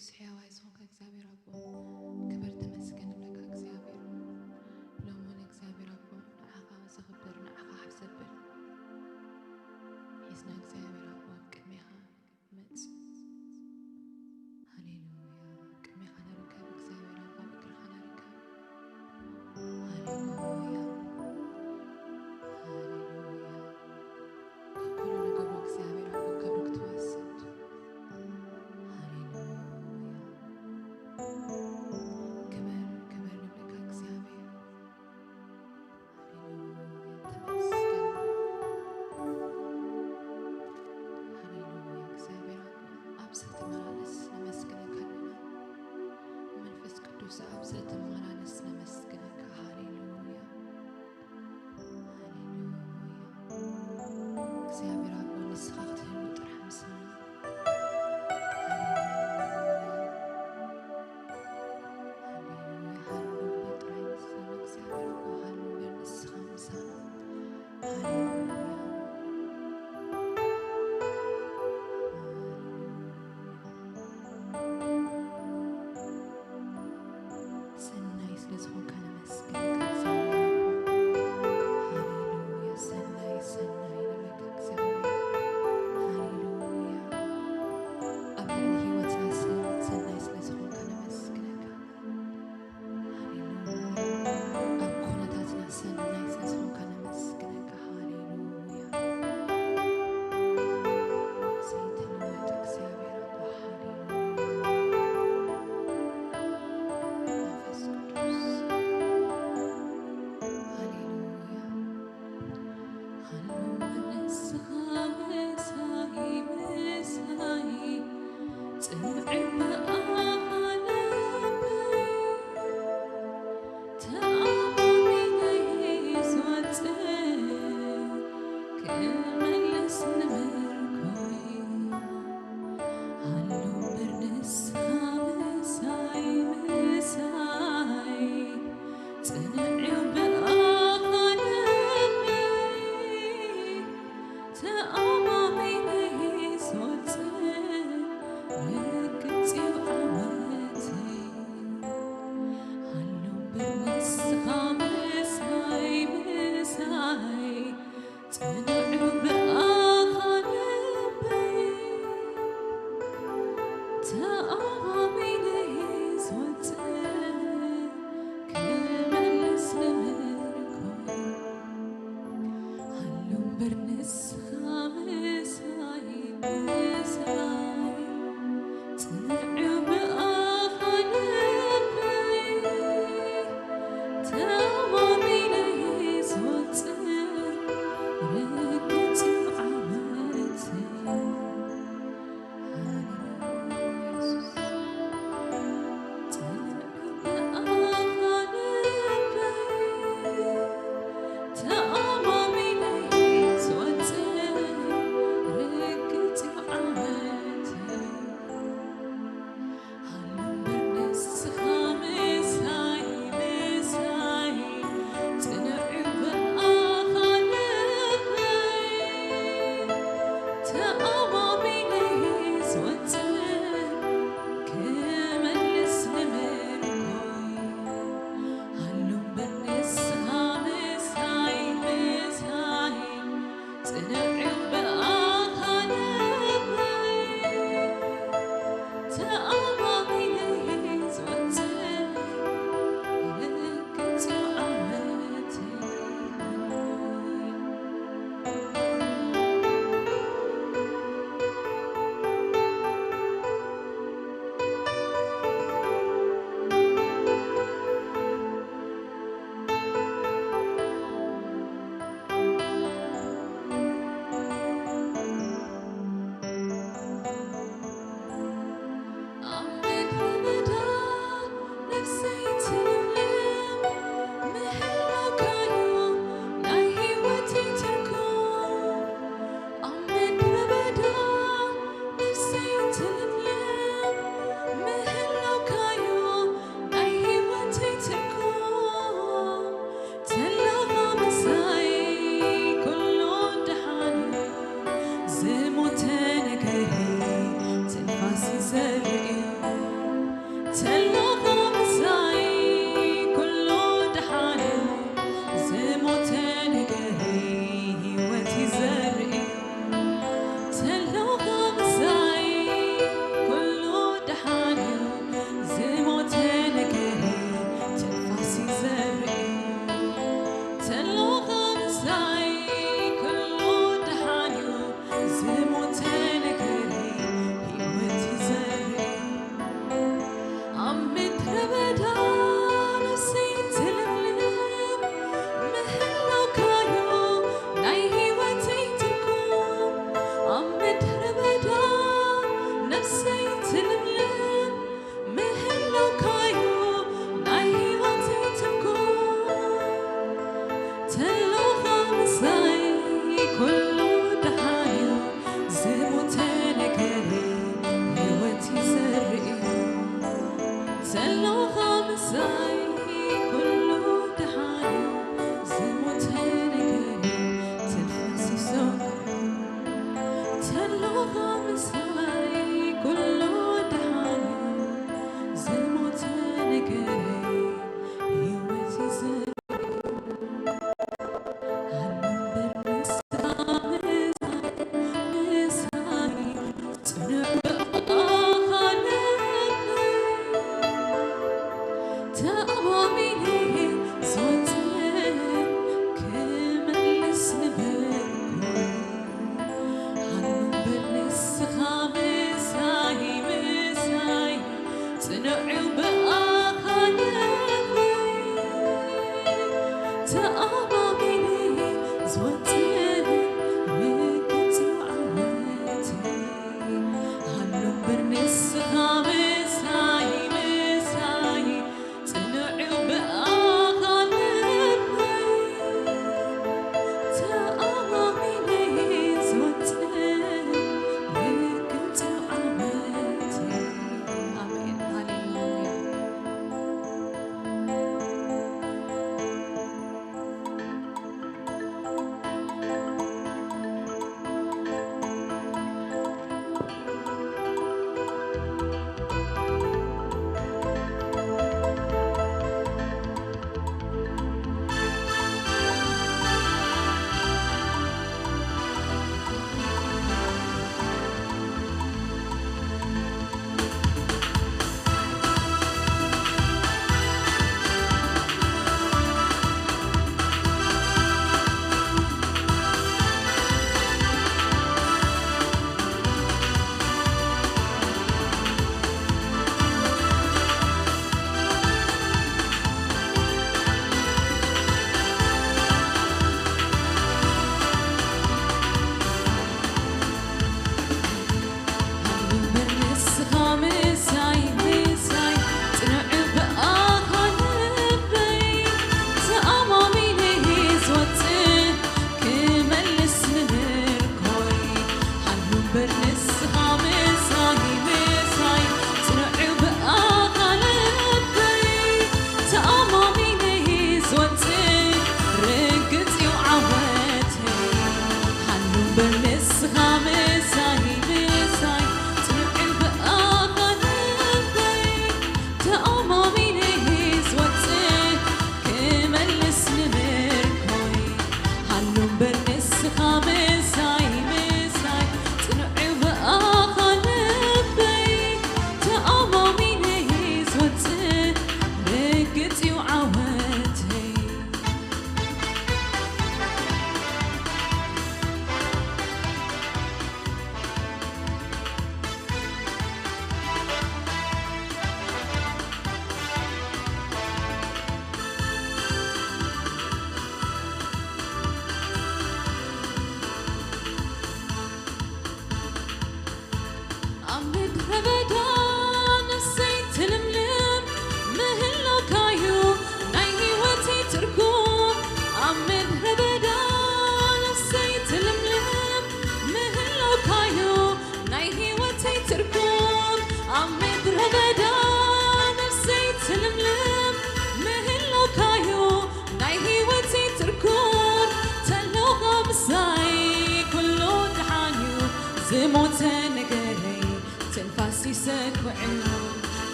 ቅዱስ ሕያው ዝኾንከ እግዚአብሔር አቦ ክብር ተመስገን ለካ እግዚአብሔር ሎሞን እግዚአብሔር አቦ ንዓኻ ዘኽብር ንዓኻ ሓፍዘብል ሒዝና እግዚአብሔር አቦ ኣብ ቅድሚኻ መጽ ሃሌሉያ ቅድሚኻ ንርከብ እግዚአብሔር አቦ ኣብ እግርኻ ንርከብ ሃሌሉያ ኩሉ ነገሩ እግዚአብሔር አቦ ክብር ክትወስድ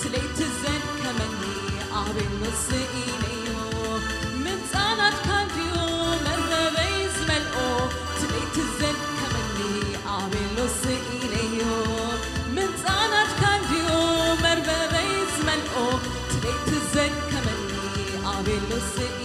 تليت عبيلو سئينيو من صانت كانديو مرببي زملقو تليت الزن كمني عبيلو سئينيو من صانت كانديو مرببي زملقو تليت الزن كمني عبيلو سئينيو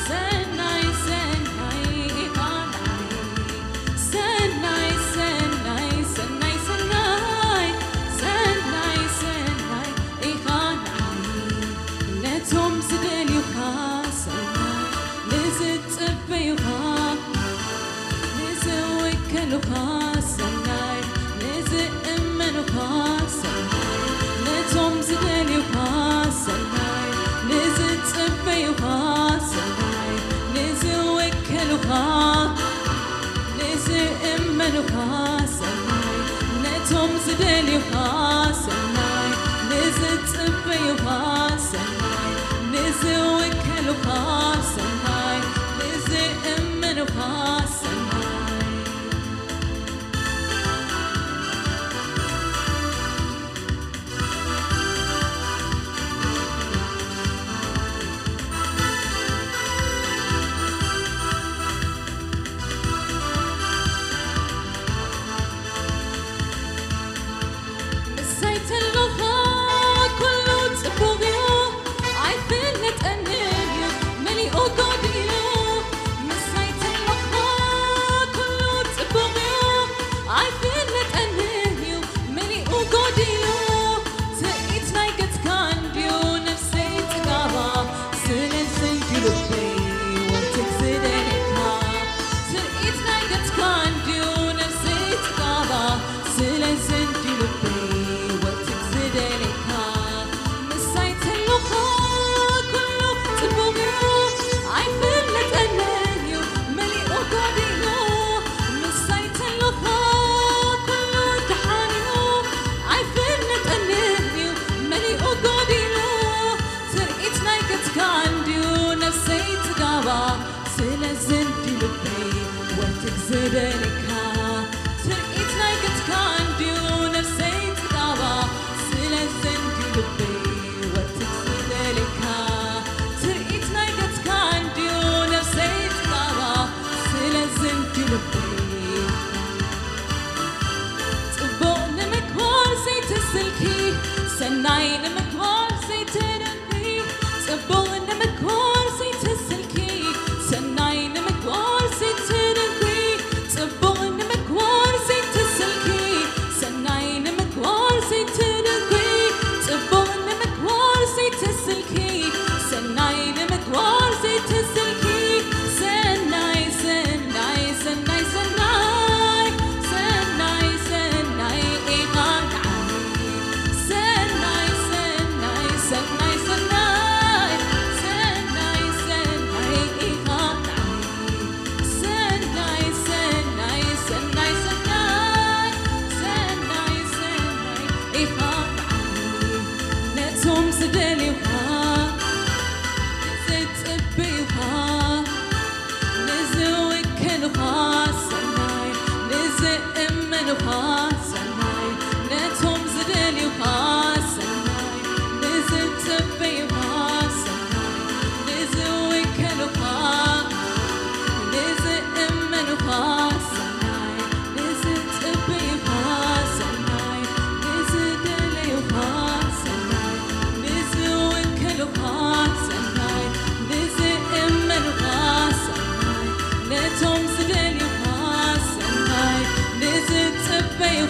Sen زدليوها سناي نزتبيوها سناي نزوكلوها سناي نزأمنوها سناي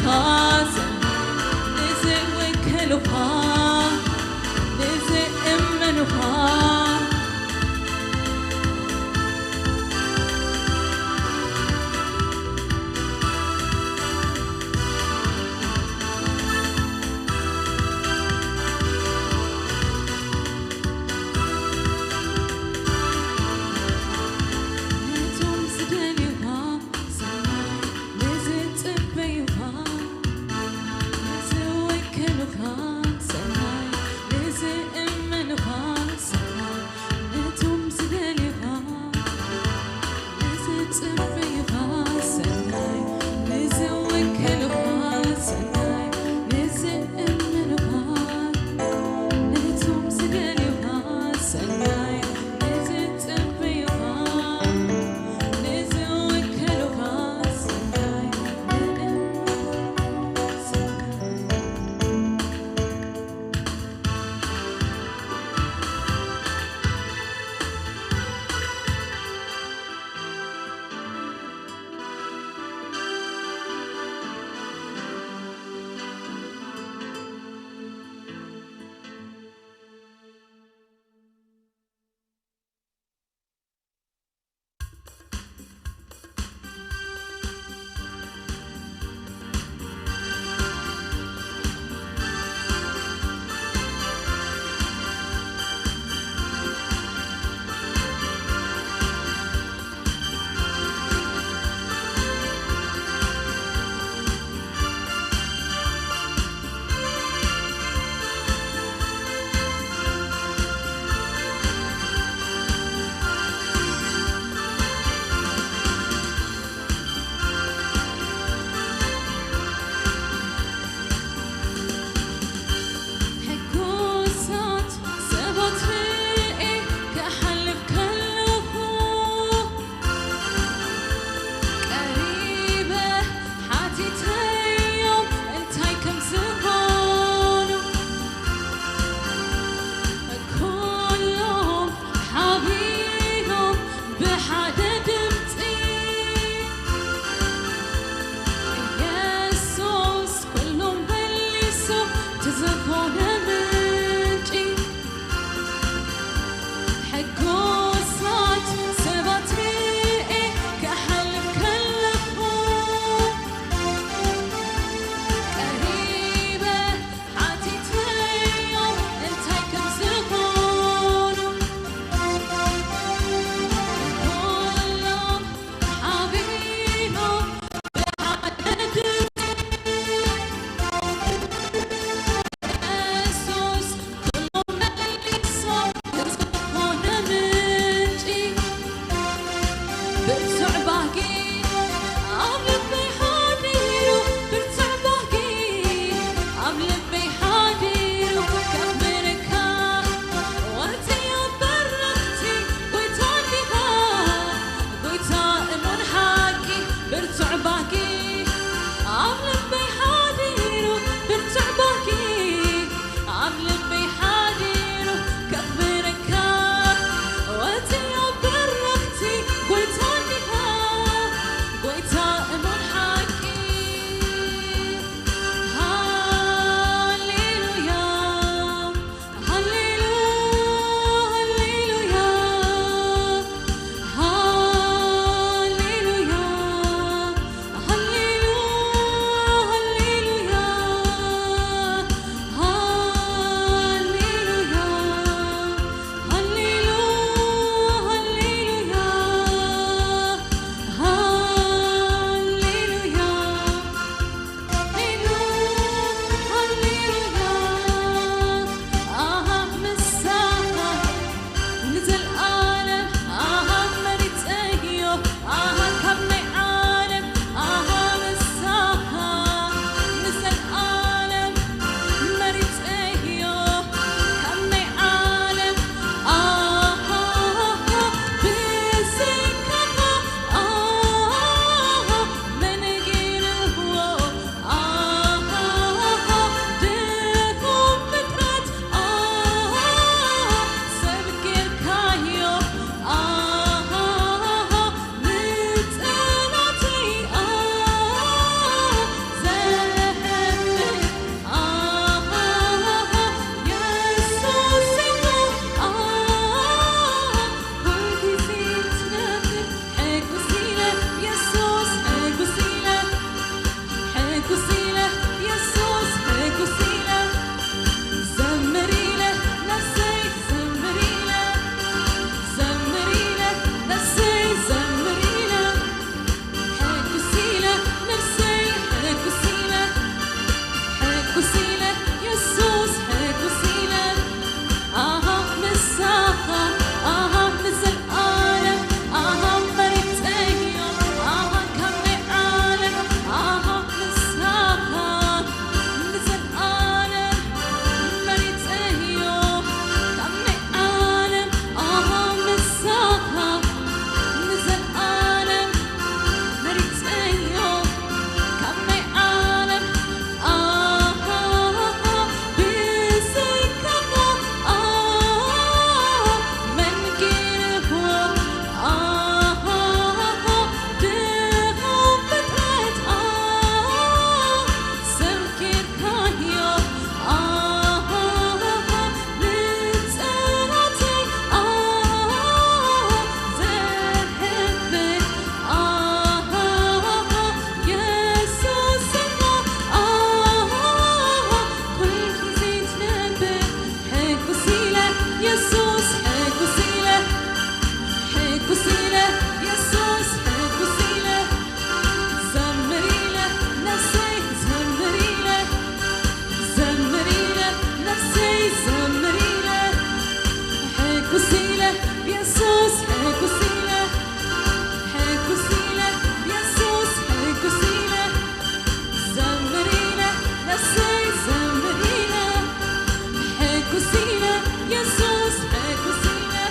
Oh يسوس حكوسيله حكوسيله يسوس حكوسيله زمريله نفسي زمريله حكوسيله يسوس حكوسيله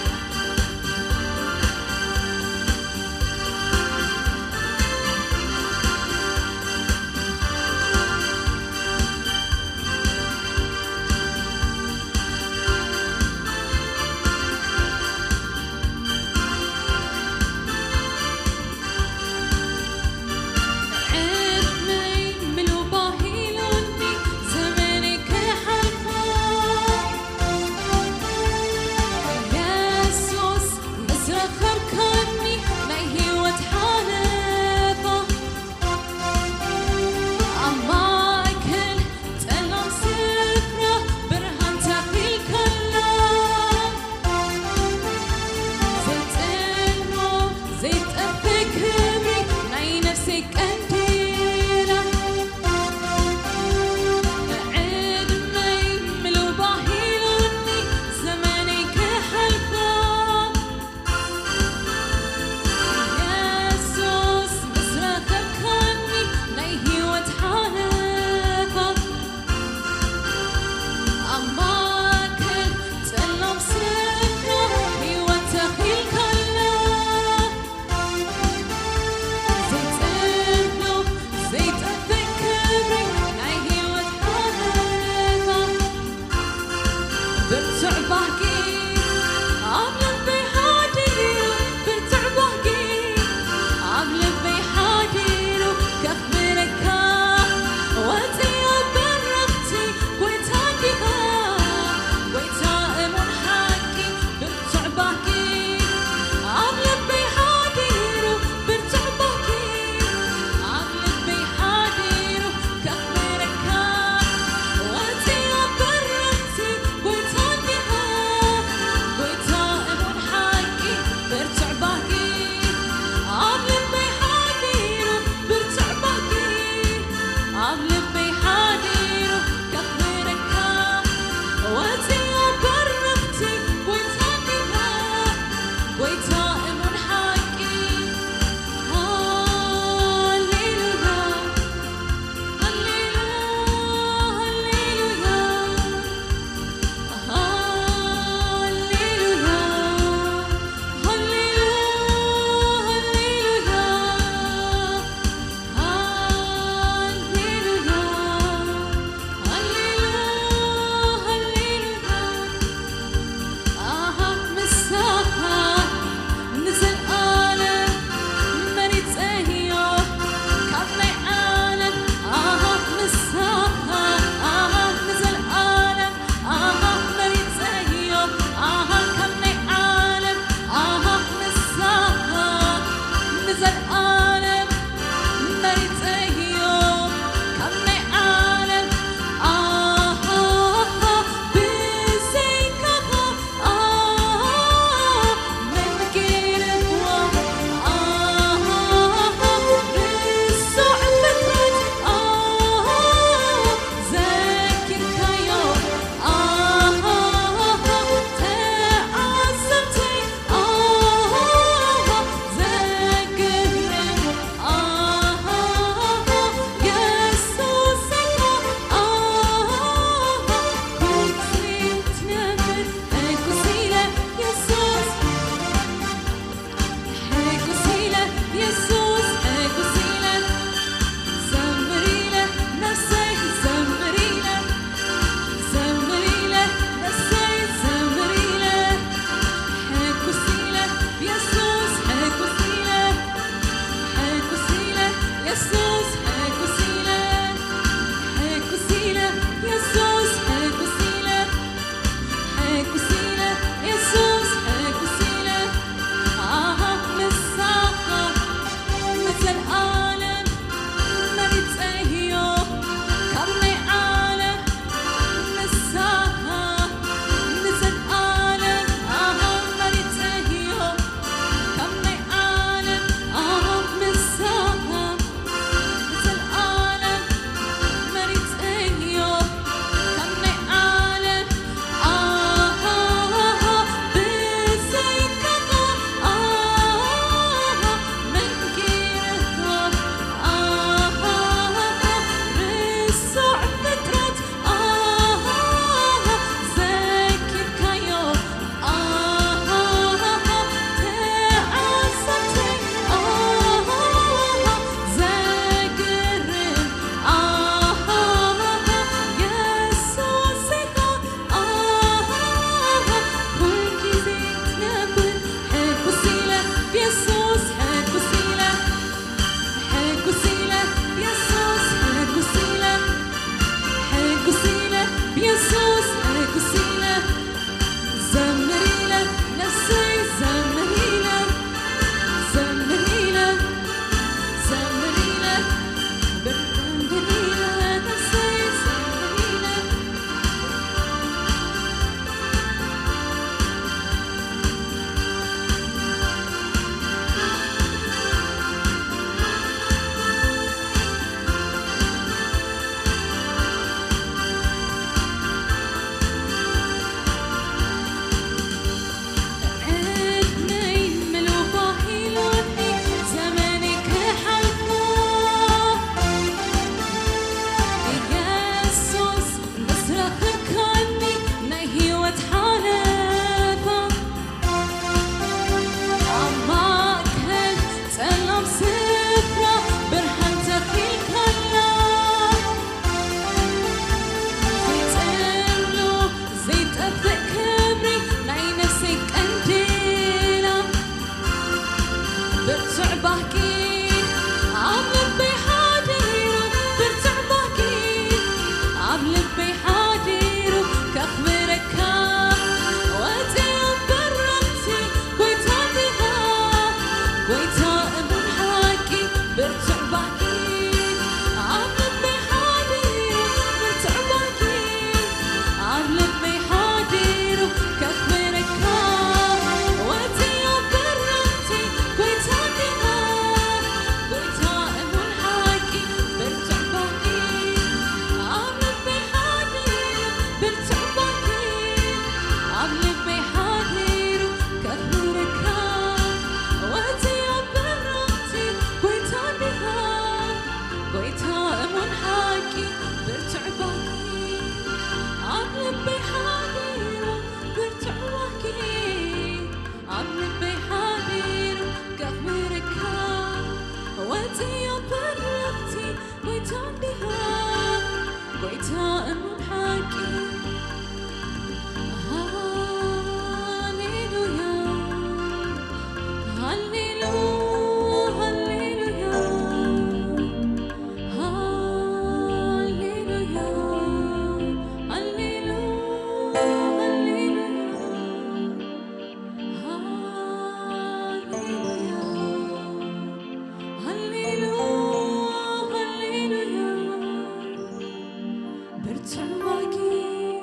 برتعباكي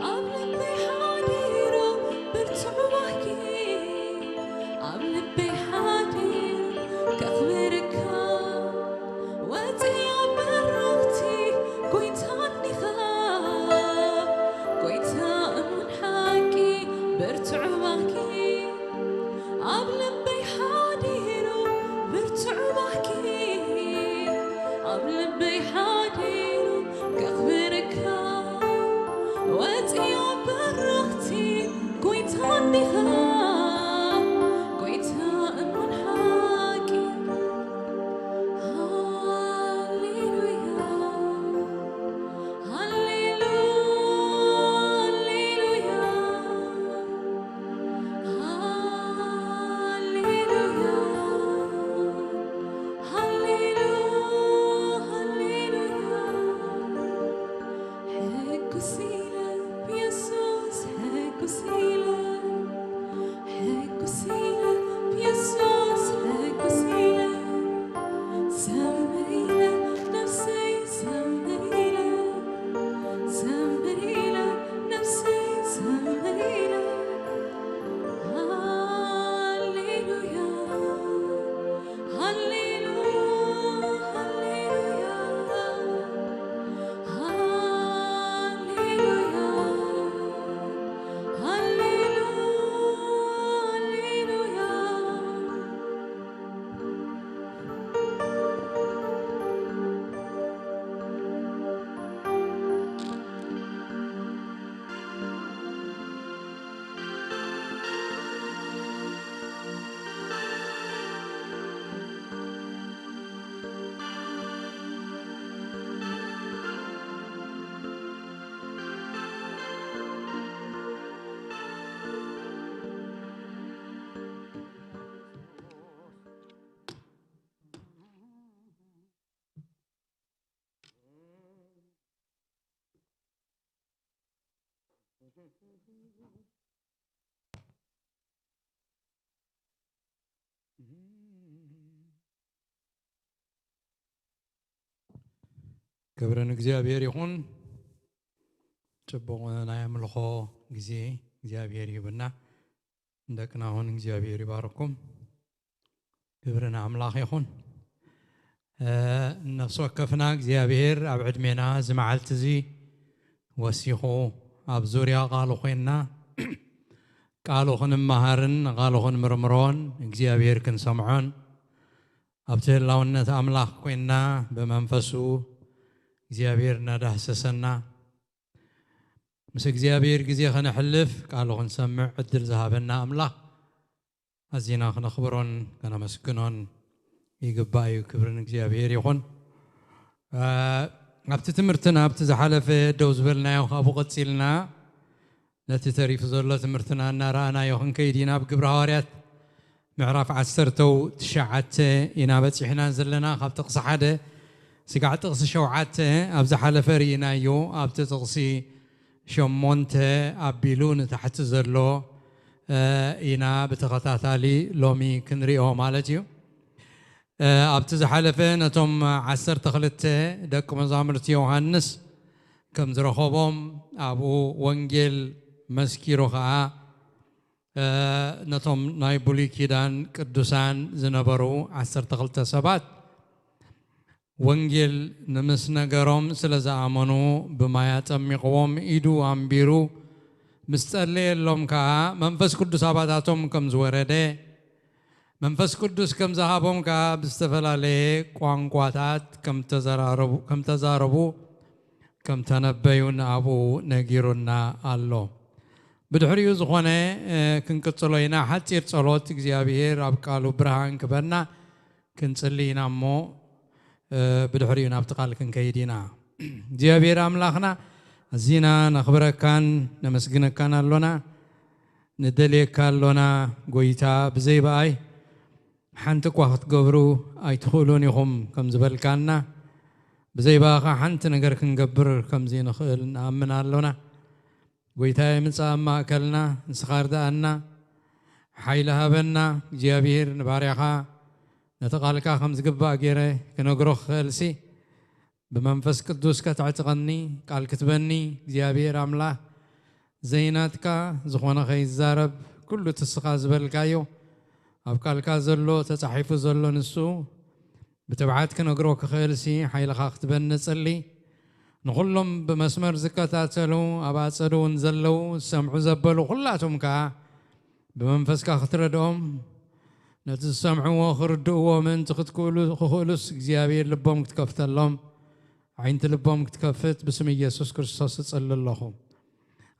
عملبي حاديرو برتعباكي عملبي حاديرو كخبرك واتي برغتي كويتاني خاب كويتا من حاكي برتعباكي عملبي حاديرو برتعباكي عملبي حاديرو كخبرك واتي برغتي كويتاني خاب كويتا من حاكي هاليلويا هاليلويا كبرن እግዚአብሔር ይሁን ጽቦና ያምልኾ ጊዜ እግዚአብሔር ይብና እንደገና አሁን እግዚአብሔር ይባርኩም ክብርና አምላኽ ይሁን ነፍስ ወከፍና እግዚአብሔር ኣብ ዕድሜና ዝመዓልት እዚ ወሲኹ ኣብ ዙርያ ቃሉ ኮይና ቃሉ ክንመሃርን ቃሉ ክንምርምሮን እግዚአብሔር ክንሰምዖን ኣብ ትህላውነት ኣምላኽ ኮይና በመንፈሱ እግዚአብሔር ናዳህሰሰና ምስ እግዚአብሔር ጊዜ ክንሕልፍ ቃሉ ክንሰምዕ ዕድል ዝሃበና ኣምላኽ ኣዚና ክነኽብሮን ከነመስግኖን ይግባእ እዩ ክብርን እግዚአብሔር ይኹን ኣብቲ ትምህርትና ኣብቲ ዝሓለፈ ደው ዝበልናዮ ካብኡ ቀፂልና ነቲ ተሪፉ ዘሎ ትምህርትና እናረኣናዮ ክንከይድ ኢና ኣብ ግብረ ሐዋርያት ምዕራፍ 19 ኢና በፂሕና ዘለና ካብ ጥቕሲ 1 ስጋዕ ጥቕሲ 7 ኣብ ዝሓለፈ ርኢናዮ ኣብቲ ጥቕሲ 8 ኣቢሉ ንታሕቲ ዘሎ ኢና ብተኸታታሊ ሎሚ ክንሪኦ ማለት እዩ ኣብቲ ዝሓለፈ ነቶም 12 ደቂ መዛሙርቲ ዮሃንስ ከም ዝረኸቦም ኣብኡ ወንጌል መስኪሩ ከዓ ነቶም ናይ ብሉይ ኪዳን ቅዱሳን ዝነበሩ 12 ሰባት ወንጌል ንምስ ነገሮም ስለ ዝኣመኑ ብማይ ኣጠሚቕዎም ኢዱ ኣንቢሩ ምስ ጸለየሎም ከዓ መንፈስ ቅዱስ ኣባታቶም ከም ዝወረደ መንፈስ ቅዱስ ከም ዝሃቦም ከዓ ብዝተፈላለየ ቋንቋታት ከም ተዛረቡ ከም ተነበዩን ኣብኡ ነጊሩና ኣሎ ብድሕሪኡ ዝኾነ ክንቅፅሎ ኢና ሓፂር ጸሎት እግዚአብሔር ኣብ ቃሉ ብርሃን ክበና ክንጽልይ ኢና እሞ بدحري نابتقال كنكيدينا እግዚአብሔር አምላኽና እዚና ነኽብረካን ነመስግነካን አሎና ንደልየካ አሎና ጎይታ ብዘይባይ ሓንቲ እኳ ክትገብሩ ኣይትኽእሉን ኢኹም ከም ዝበልካና ብዘይባኻ ሓንቲ ነገር ክንገብር ከምዚ ንኽእል ንኣምን አሎና ጎይታ የምፃእ ማእከልና ንስኻ ርዳእና ሓይሊ ሃበና እግዚአብሔር ንባርያኻ نتقالك خمس جبا غيره كنغرو خلسي بمنفس قدوس كتعتقني قال كتبني እግዚአብሔር አምላክ زيناتك زخونا خي الزارب كله تسخاز بالكايو أبقالك زلو تتحيف زلو نسو بتبعاتك نقروك خيلسي حيلك اختبن نصلي نقولهم بمسمر زكاتاتلو أباتسلو نزلو سمعوا زبلو كلاتهم كا بمنفسك اختردهم نتسمعوا وخردوا من تختكولو خولس እግዚአብሔር ልቦም ክትከፍተሎም عينت ልቦም ክትከፍት باسم ኢየሱስ ክርስቶስ ጸልል لهم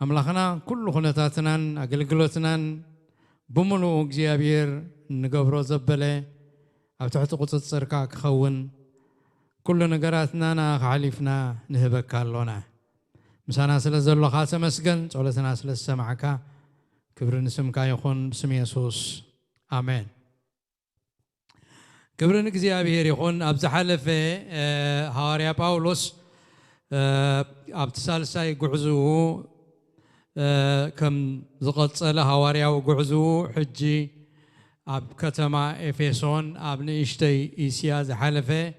أملاخنا كل خناتاتنا أقلقلوتنا بملو እግዚአብሔር نقبرو زبله أو تحت قصة سركاك خون كل نقراتنا خالفنا نهبك كالونا مسانا سلزلو خاتم مسجن صولتنا سلسمعك كبر نسمك يخون باسم يسوع آمين كبر እግዚአብሔር يخون أبز حلفه حواريا باولوس أبتسالساي قعزو كم زقصله حواريا وقعزو حجي أب كتما إفيسون أب نيشتي إيسيا زحلفه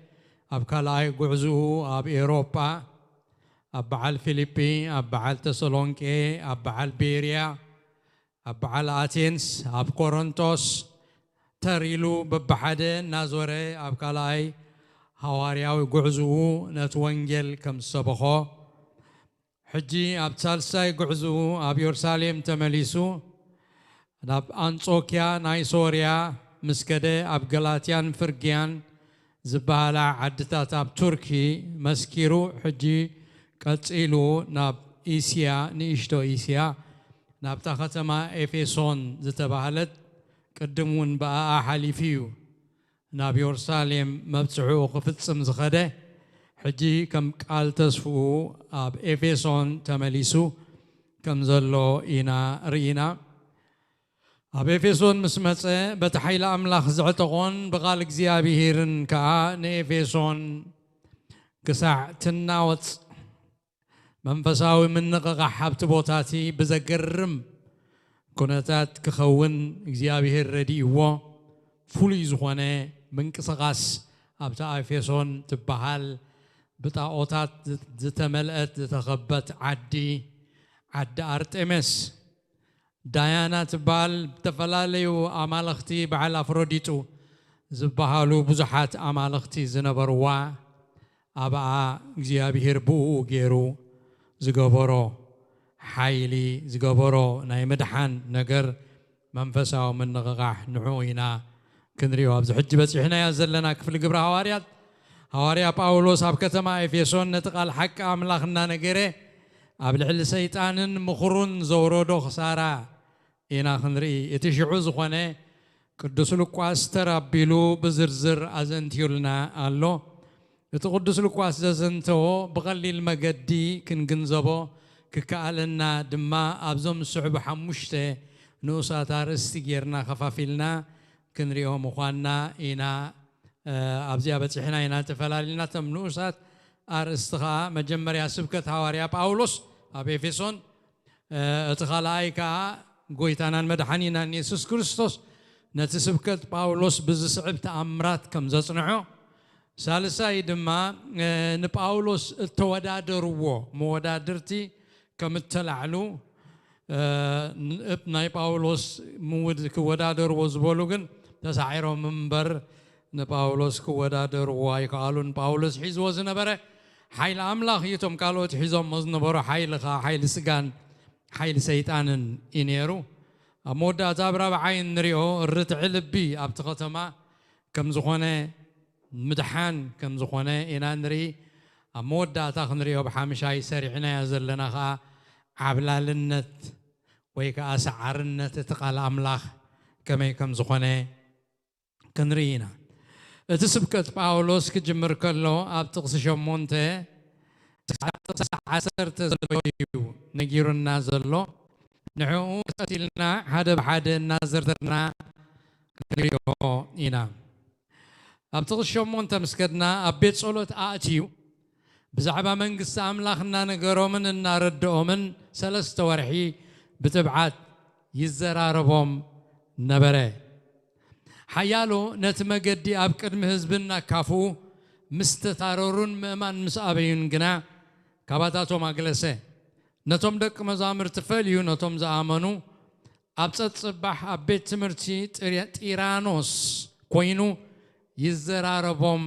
أب كلاي قعزو أب إوروبا أب على فيليبي أب على تسالونكي أب على بيريا أب على أثينس أب كورنثوس تريلو ببحده نازوري أب كلاي حواريا وقعزو نتوانجل كم سبخو حجي أب تالساي قعزو أب يرساليم تمليسو أب أنطوكيا نايسوريا مسكدة أب غلاتيان فرقيان زبالة عدتات أب تركي مسكيرو حجي كتسيلو ناب إيسيا نيشتو إيسيا ناب تختما إفيسون زتبالت قدمون بقى حليفيو ناب يرساليم مبتعو قفتسم زخده حجي كم قال تسفو أب إفيسون تمليسو كم زلو إنا رينا أب إفيسون مسمته بتحيل أملاخ زعتقون بقالك زيابيهيرن كا نإفيسون كساع تناوت منفساوي من نقاق حبت بوتاتي بزقرم كونتات كخون زيابيهير رديوه فولي زخوانه من كسغاس أبتا إفيسون تبهال بتا أوتات زتملأت زتخبت عد أرتمس دايانا تبال تفلاليو أمالختي بعل أفروديتو زبهالو بزحات أمالختي زنبروا أبا እግዚአብሔር بو غيرو زغبرو حيلي زغبرو ناي مدحان نجر منفساو من نغاح نعوينا كنريو ابز حج بصحنا يازلنا كفل غبر حواريا باولوس اب كتما افيسون نتقال حق املاخنا نغيره اب العل سيطانن مخرون زورودو خسارا إنا خنري يتشعو زخونه قدس لقواس ترابيلو بزرزر أزنتيولنا الله يتقدس لقواس زنتو بغليل مقدي كنجنزبو ككالنا دما أبزم صعب حمشته نوسات أرستيجرنا خفافيلنا كنريهم مخوانا إنا أبزيا بتحنا إنا تفلالنا تمنوسات أرستخا مجمر يا سبكة حواريا باولوس أبي فيسون اتخلايكا قويتانا مدحانينا يسوس كريستوس نتسبكت باولوس بزصعب تأمرات كم زصنعو ثالثا يدما نباولوس التودادرو مودادرتي كم تلعلو ابن باولوس مود كودادرو زبولوغن تسعيرو منبر نباولوس كودادرو يقالون باولوس حيزو زنبره حيل أملاخ يتم قالوا تحيزهم مزنبرو حيل سجان حيل سيطانن إنيرو أمودا زابرا بعين نريو الرتع لبي أبتقتما كم زخونه مدحان كم زخونه إنا نري أمودا تاخنريو بحامشاي سريعنا يزلنا خا عبلا للنت ويكا أسعر النت تقال أملاخ كم زخونه كنرينا تسبكت باولوس كجمر كله أبتقص شمونته عسرت زلو نجير النازلو نحو قتلنا حدا بحدا نازرتنا كريو إنا أبتقص شمونته مسكدنا أبيت صلوت آتيو بزعبا من قصة أملاخنا نقرو من النار الدومن سلست ورحي بتبعات يزراربهم نبره حيالو نتمجدي أبكر مهزبنا كافو مستتارورون مأمان مسابين جنا كاباتاتهم أجلسه نتوم دك مزامر تفليو نتوم زامنو أبسط صباح أبيت مرتي تيرانوس كوينو يزراربهم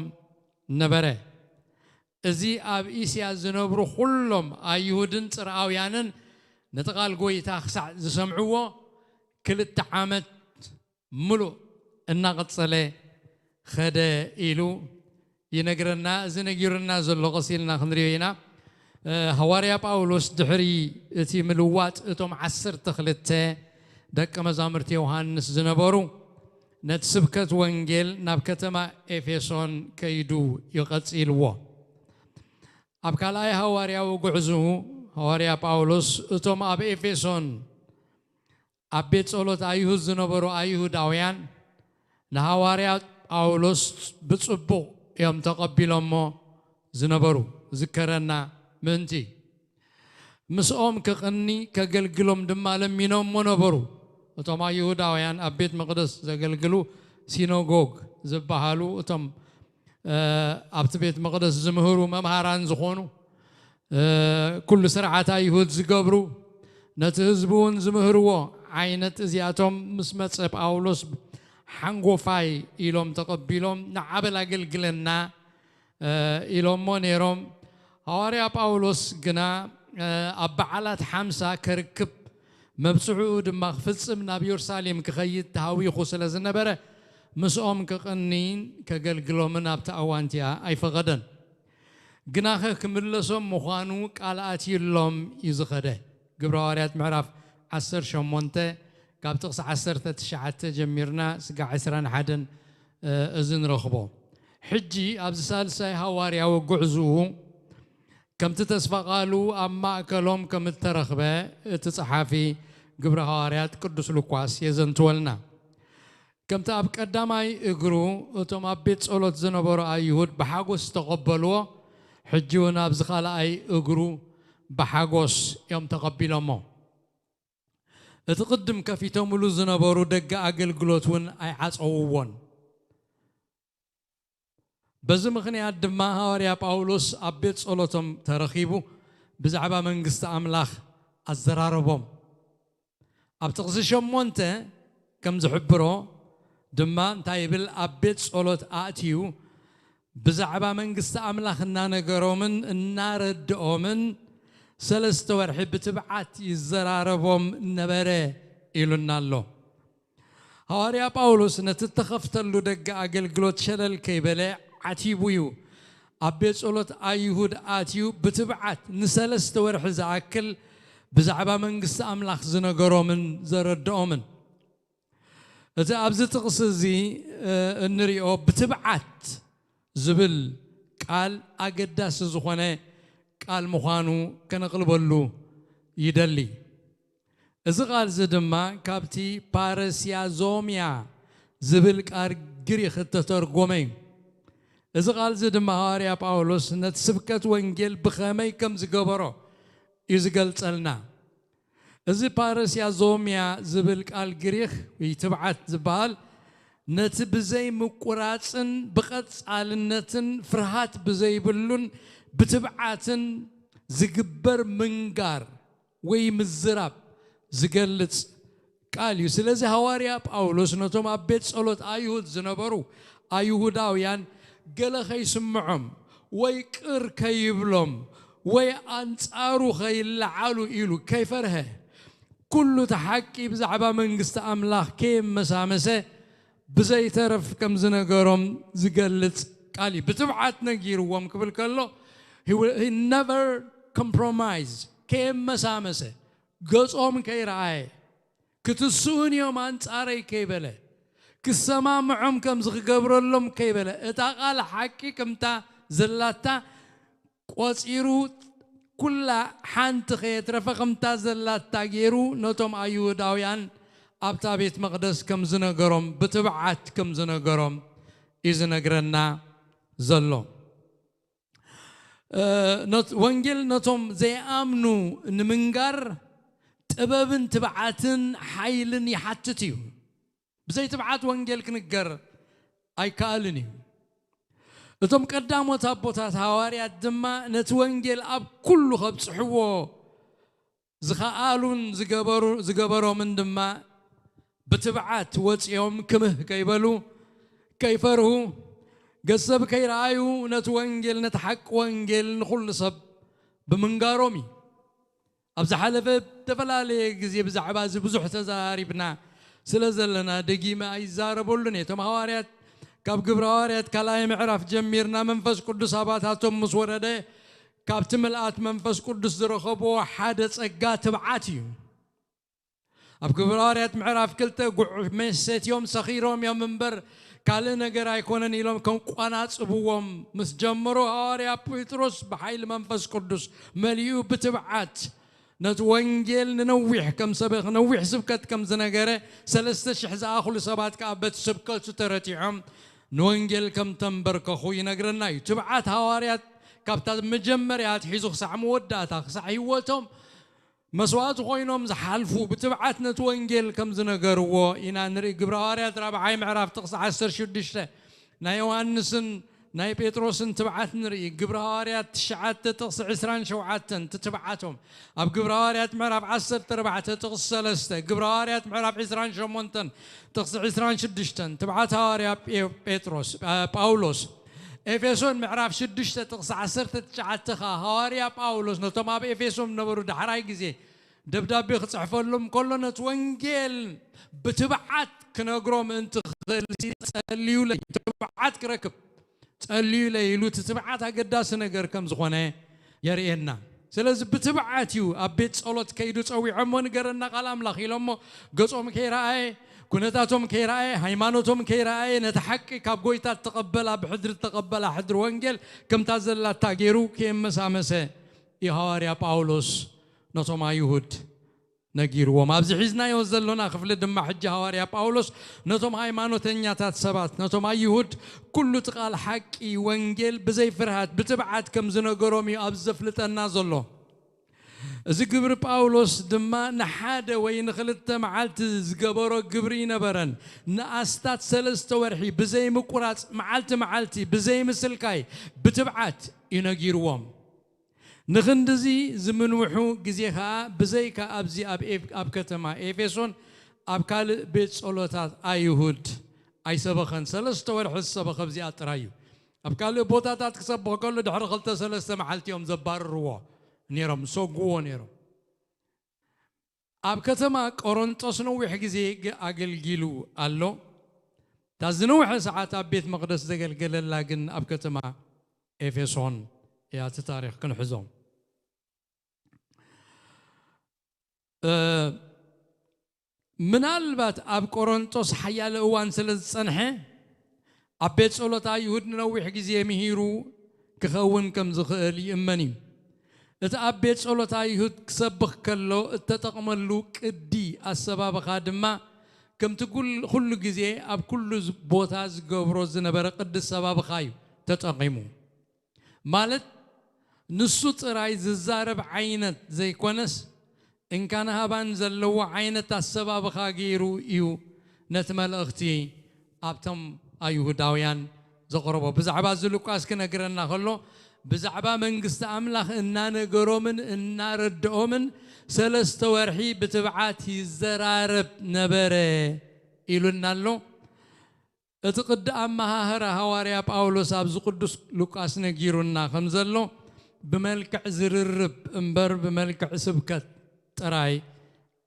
نبره إزي أب إيسيا زنبرو كلهم أيهودن ترعويانن نتقال قوي تاخسع زسمعوه كل التعامد ملو النقد صلي خدا إلو ينقرنا زنقرنا زلو غسيلنا خندرينا هواريا باولوس دحري تي ملوات اتوم 10 تخلته دك مزامرتي يوحنس زنبرو نتسبكت وانجيل ناب كتما افيسون كيدو يقصيلوا ابكالاي هواريا وغعزو هواريا باولوس اتوم اب افيسون ابيت صلوت ايهود زنبرو ايهوداويان نهواريا باولوس بصبو يوم تقبلوا زنبرو ذكرنا منتي مسؤوم كقني كجلجلهم دم على مينهم منبرو وطما يهوداويان أبيت مقدس زجلجلو سيناغوج زبحالو وطم أبت بيت مقدس زمهرو ممهران زخونو كل سرعة يهود زجبرو نتهزبون زمهرو عينت زياتهم مسمت سب أولوس حنقوفاي إلهم تقبلهم نعبل جلجلنا إلهم منيرهم هواريا باولوس جنا أبعلات حمسة كركب مبسعود مغفصم نبي يرساليم كخيط تهاوي خسل زنبرة مسؤوم كقنين كجلجلو من أبت أوانتيا أي فقدن جنا كملسهم مخانوك على أتيلهم يزخده قبل هواريات معرف 10 شمونته قابتقص 10 تشعت جميرنا سقع 10 حدن أزن رخبو حجي أبز سالسي هواريا وقعزوه كم تتسفى قالوا أما كلام كم الترخبة تصحافي قبر هواريات قدس لوكاس يزنتولنا كم تأب قدامي اقرو وتم أبيت صلوت زنبور أيهود بحاجوس تقبلوا حجونا بزخال أي اقرو بحاجوس يوم تقبلوا اتقدم كفي تملو زنبور دقا أقل قلوتون أي عصوون بزم خني أدم ما هواريا باولوس أبيت صلوتهم ترخيبو بزعبا من قست أملاخ الزراربهم أبتغزشهم مونته كم زحبرو دمان تايبل أبيت صلوت آتيو بزعبا من قست أملاخ النانا قرومن النار الدؤمن سلست ورحب تبعات الزراربهم نبره إلو النالو هواريا باولوس نتتخفت اللو دقا أقل قلوت شلل كيبلع عتيبويو أبيت صلوت أيهود آتيو بتبعت نسلست ورح زاكل بزعبا من قصة أملاخ زنقرو من زرد أومن إذا أبزت قصزي النريو بتبعت زبل قال أقداس زخونة قال مخانو كنقلب له يدلي إذا قال زدما كابتي بارسيا زوميا زبل قار قريخ التترقومين إذا قال زد مهاريا باولوس نتسبكت وانجيل بخامي كم زقبرو إذا قلت لنا إذا بارس يا زوميا زبلك الجريخ ويتبعت زبال نتبزي مقراتن بقت على النتن فرهات بزي بلون بتبعاتن زقبر منقار ويمزراب زقلت قال يسلز هواريا باولوس نتوم أبيت صلوت أيهود زنبرو أيهوداويان قال خي سمعهم ويكر كيبلهم ويأنصارو خي لعالو إلو كيف رها كل تحكي بزعبا من قست أملاخ كيم مسامسة بزي ترف كم زنقرهم زقلت قالي بتبعت نجيروهم قبل كله he never compromised كيم مسامسة قصهم كي رعاي كتسون يوم أنصاري كيبله كسما معهم كم زغبر لهم كيبله اتقال حكي كمتا زلاتا قصيرو كل حانت خيت رفقمتا زلاتا غيرو نوتم ايوداويان ابتا بيت مقدس كم زنغرم بتبعات كم زنغرم اذنغرنا زلو وانجيل نوتم زي امنو نمنغر طببن تبعاتن حيلن يحتتيو بزي تبعات وانجيل كنقر اي كالني እቶም ቀዳሞት ኣቦታት ሃዋርያት ድማ ነቲ ወንጌል ኣብ ኩሉ ከብፅሕዎ ዝኸኣሉን ዝገበሮምን ድማ ብትብዓት ወፂኦም ክምህ ከይበሉ ከይፈርሁ ገሰብ ከይረኣዩ ነቲ ወንጌል ነቲ ሓቂ ወንጌል ንኹሉ ሰብ ብምንጋሮም እዩ ኣብ ዝሓለፈ ዝተፈላለየ ግዜ ብዛዕባ እዚ ብዙሕ ተዛሪብና ስለ ዘለና ደጊመ ኣይዛረበሉን እቶም ሃዋርያት ካብ ግብረ ሃዋርያት ካልኣይ ምዕራፍ ጀሚርና መንፈስ ቅዱስ ኣባታቶም ምስ ወረደ ካብቲ ምልኣት መንፈስ ቅዱስ ዝረኸብዎ ሓደ ፀጋ ትብዓት እዩ ኣብ ግብረ ሃዋርያት ምዕራፍ 2 ጉዕ መሰትዮም ሰኺሮም እዮም እምበር ካልእ ነገር ኣይኮነን ኢሎም ከም ቋናፅብዎም ምስ ጀመሩ ሃዋርያ ጴጥሮስ ብሓይሊ መንፈስ ቅዱስ መሊኡ ብትብዓት ነቲ ወንጌል ንነዊሕ ከም ሰበኽ ነዊሕ ስብከት ከም ዝነገረ 3000 ዝኣኽሉ ሰባት ከዓ በቲ ስብከቱ ተረቲዖም ንወንጌል ከም ተንበርከኹ ይነግረና እዩ ትብዓት ሃዋርያት ካብታ መጀመርያ ኣትሒዙ ክሳዕ መወዳእታ ክሳዕ ሂወቶም መስዋዕት ኮይኖም ዝሓልፉ ብትብዓት ነቲ ወንጌል ከም ዝነገርዎ ኢና ንርኢ ግብረ ሃዋርያት 4 ምዕራፍ ጥቕሲ 16 ናይ ዮሃንስን ናይ ጴጥሮስን ትብዓት ንርኢ ግብረ ሃዋርያት 9 ጥቕሲ 27 ትትብዓቶም ኣብ ግብረ ሃዋርያት ምዕራፍ 14 ጥቕሲ 3 ግብረ ሃዋርያት ምዕራፍ 28 ጥቕሲ 26 ትብዓት ሃዋርያ ጴጥሮስ ጳውሎስ ኤፌሶን ምዕራፍ 6 ጥቕሲ 19 ሃዋርያ ጳውሎስ ነቶም ኣብ ኤፌሶን ነበሩ ዳሕራይ ግዜ ደብዳቤ ክፅሕፈሎም ከሎ ነቲ ወንጌል ብትብዓት ክነግሮም እንትኽእል ጸልዩለይ ትብዓት ክረክብ ጸልዩለይ ኢሉ ትብዓት ኣገዳሲ ነገር ከም ዝኾነ የርእየና ስለዚ ብትብዓት እዩ ኣብ ቤት ጸሎት ከይዱ ፀዊዖሞ ንገረና ቃል ኣምላኽ ኢሎሞ ገጾም ከይረኣየ ኩነታቶም ከይረኣየ ሃይማኖቶም ከይረኣየ ነቲ ሓቂ ካብ ጎይታት ተቐበላ ብሕድሪ ተቐበላ ሕድሪ ወንጌል ከምታ ዘላታ ገይሩ ከየመሳመሰ ሃዋርያ ጳውሎስ ነቶም ኣይሁድ ነጊርዎም ኣብዚ ሒዝናዮ ዘሎና ክፍሊ ድማ ሕጂ ሃዋርያ ጳውሎስ ነቶም ሃይማኖተኛታት ሰባት ነቶም ኣይሁድ ኩሉ ትቃል ሓቂ ወንጌል ብዘይ ፍርሃት ብትብዓት ከም ዝነገሮም እዩ ኣብ ዘፍልጠና ዘሎ እዚ ግብሪ ጳውሎስ ድማ ንሓደ ወይ ንኽልተ መዓልቲ ዝገበሮ ግብሪ ነበረን ንኣስታት 3 ወርሒ ብዘይ ምቁራፅ መዓልቲ ብዘይ ምስልካይ ብትብዓት ይነጊርዎም ንኽንድዚ ዝምንውሑ ግዜ ከዓ ብዘይካ ኣብዚ ኣብ ከተማ ኤፌሶን ኣብ ካልእ ቤት ጸሎታት ኣይሁድ ኣይሰበኸን 3 ወርሒ ዝሰበኸ ብዚኣ ጥራይ እዩ ኣብ ካልእ ቦታታት ክሰብኽ ከሎ ድሕሪ 2-3 መዓልቲ እዮም ዘባርርዎ ነይሮም ሰጉዎ ነይሮም ኣብ ከተማ ቆሮንጦስ ነዊሕ ግዜ ኣገልጊሉ ኣሎ እታ ዝነውሐ ሰዓት ኣብ ቤት መቕደስ ዘገልገለላ ግን ኣብ ከተማ ኤፌሶን እያ እቲ ታሪክ ክንሕዞም ምናልባት ኣብ ቆሮንጦስ ሓያለ እዋን ስለ ዝፀንሐ ኣብ ቤት ጸሎት ኣይሁድ ንነዊሕ ግዜ ምሂሩ ክኸውን ከም ዝኽእል ይእመን እዩ እቲ ኣብ ቤት ጸሎት ኣይሁድ ክሰብኽ ከሎ እተጠቕመሉ ቅዲ ኣሰባብኻ ድማ ከምቲ ኩሉ ግዜ ኣብ ኩሉ ቦታ ዝገብሮ ዝነበረ ቅዲ ኣሰባብኻ እዩ ተጠቒሙ ማለት ንሱ ጥራይ ዝዛረብ ዓይነት ዘይኮነስ እንካነ ሃባን ዘለዎ ዓይነት ኣሰባብኻ ገይሩ እዩ ነቲ መልእኽቲ ኣብቶም ኣይሁዳውያን ዘቕርቦ ብዛዕባ ሉቃስ ክነግረና ከሎ ብዛዕባ መንግስቲ ኣምላኽ እናነገሮምን እናረድኦምን 3 ወርሒ ብትብዓት ይዘራረብ ነበረ ኢሉና ኣሎ እቲ ቅዲ ኣመሃህራ ሃዋርያ ጳውሎስ ኣብ ቅዱስ ሉቃስ ነጊሩና ከም ዘሎ ብመልክዕ ዝርርብ እምበር ብመልክዕ ስብከት ጥራይ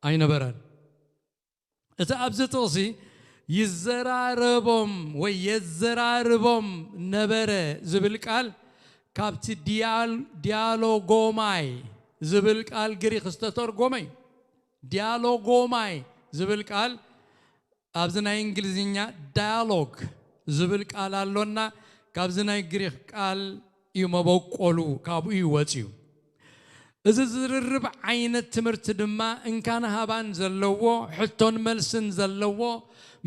ኣይነበረን እቲ ኣብዚ ጥቕሲ ይዘራረቦም ወይ የዘራርቦም ነበረ ዝብል ቃል ካብቲ ዲያሎጎማይ ዝብል ቃል ግሪክ ዝተተርጎመ እዩ ዲያሎጎማይ ዝብል ቃል ኣብዚ ናይ እንግሊዝኛ ዳያሎግ ዝብል ቃል ኣሎና ካብዚ ናይ ግሪክ ቃል እዩ መበቆሉ ካብኡ ይወፅዩ እዚ ዝርርብ ዓይነት ትምህርቲ ድማ እንካነ ሃባን ዘለዎ ሕቶን መልስን ዘለዎ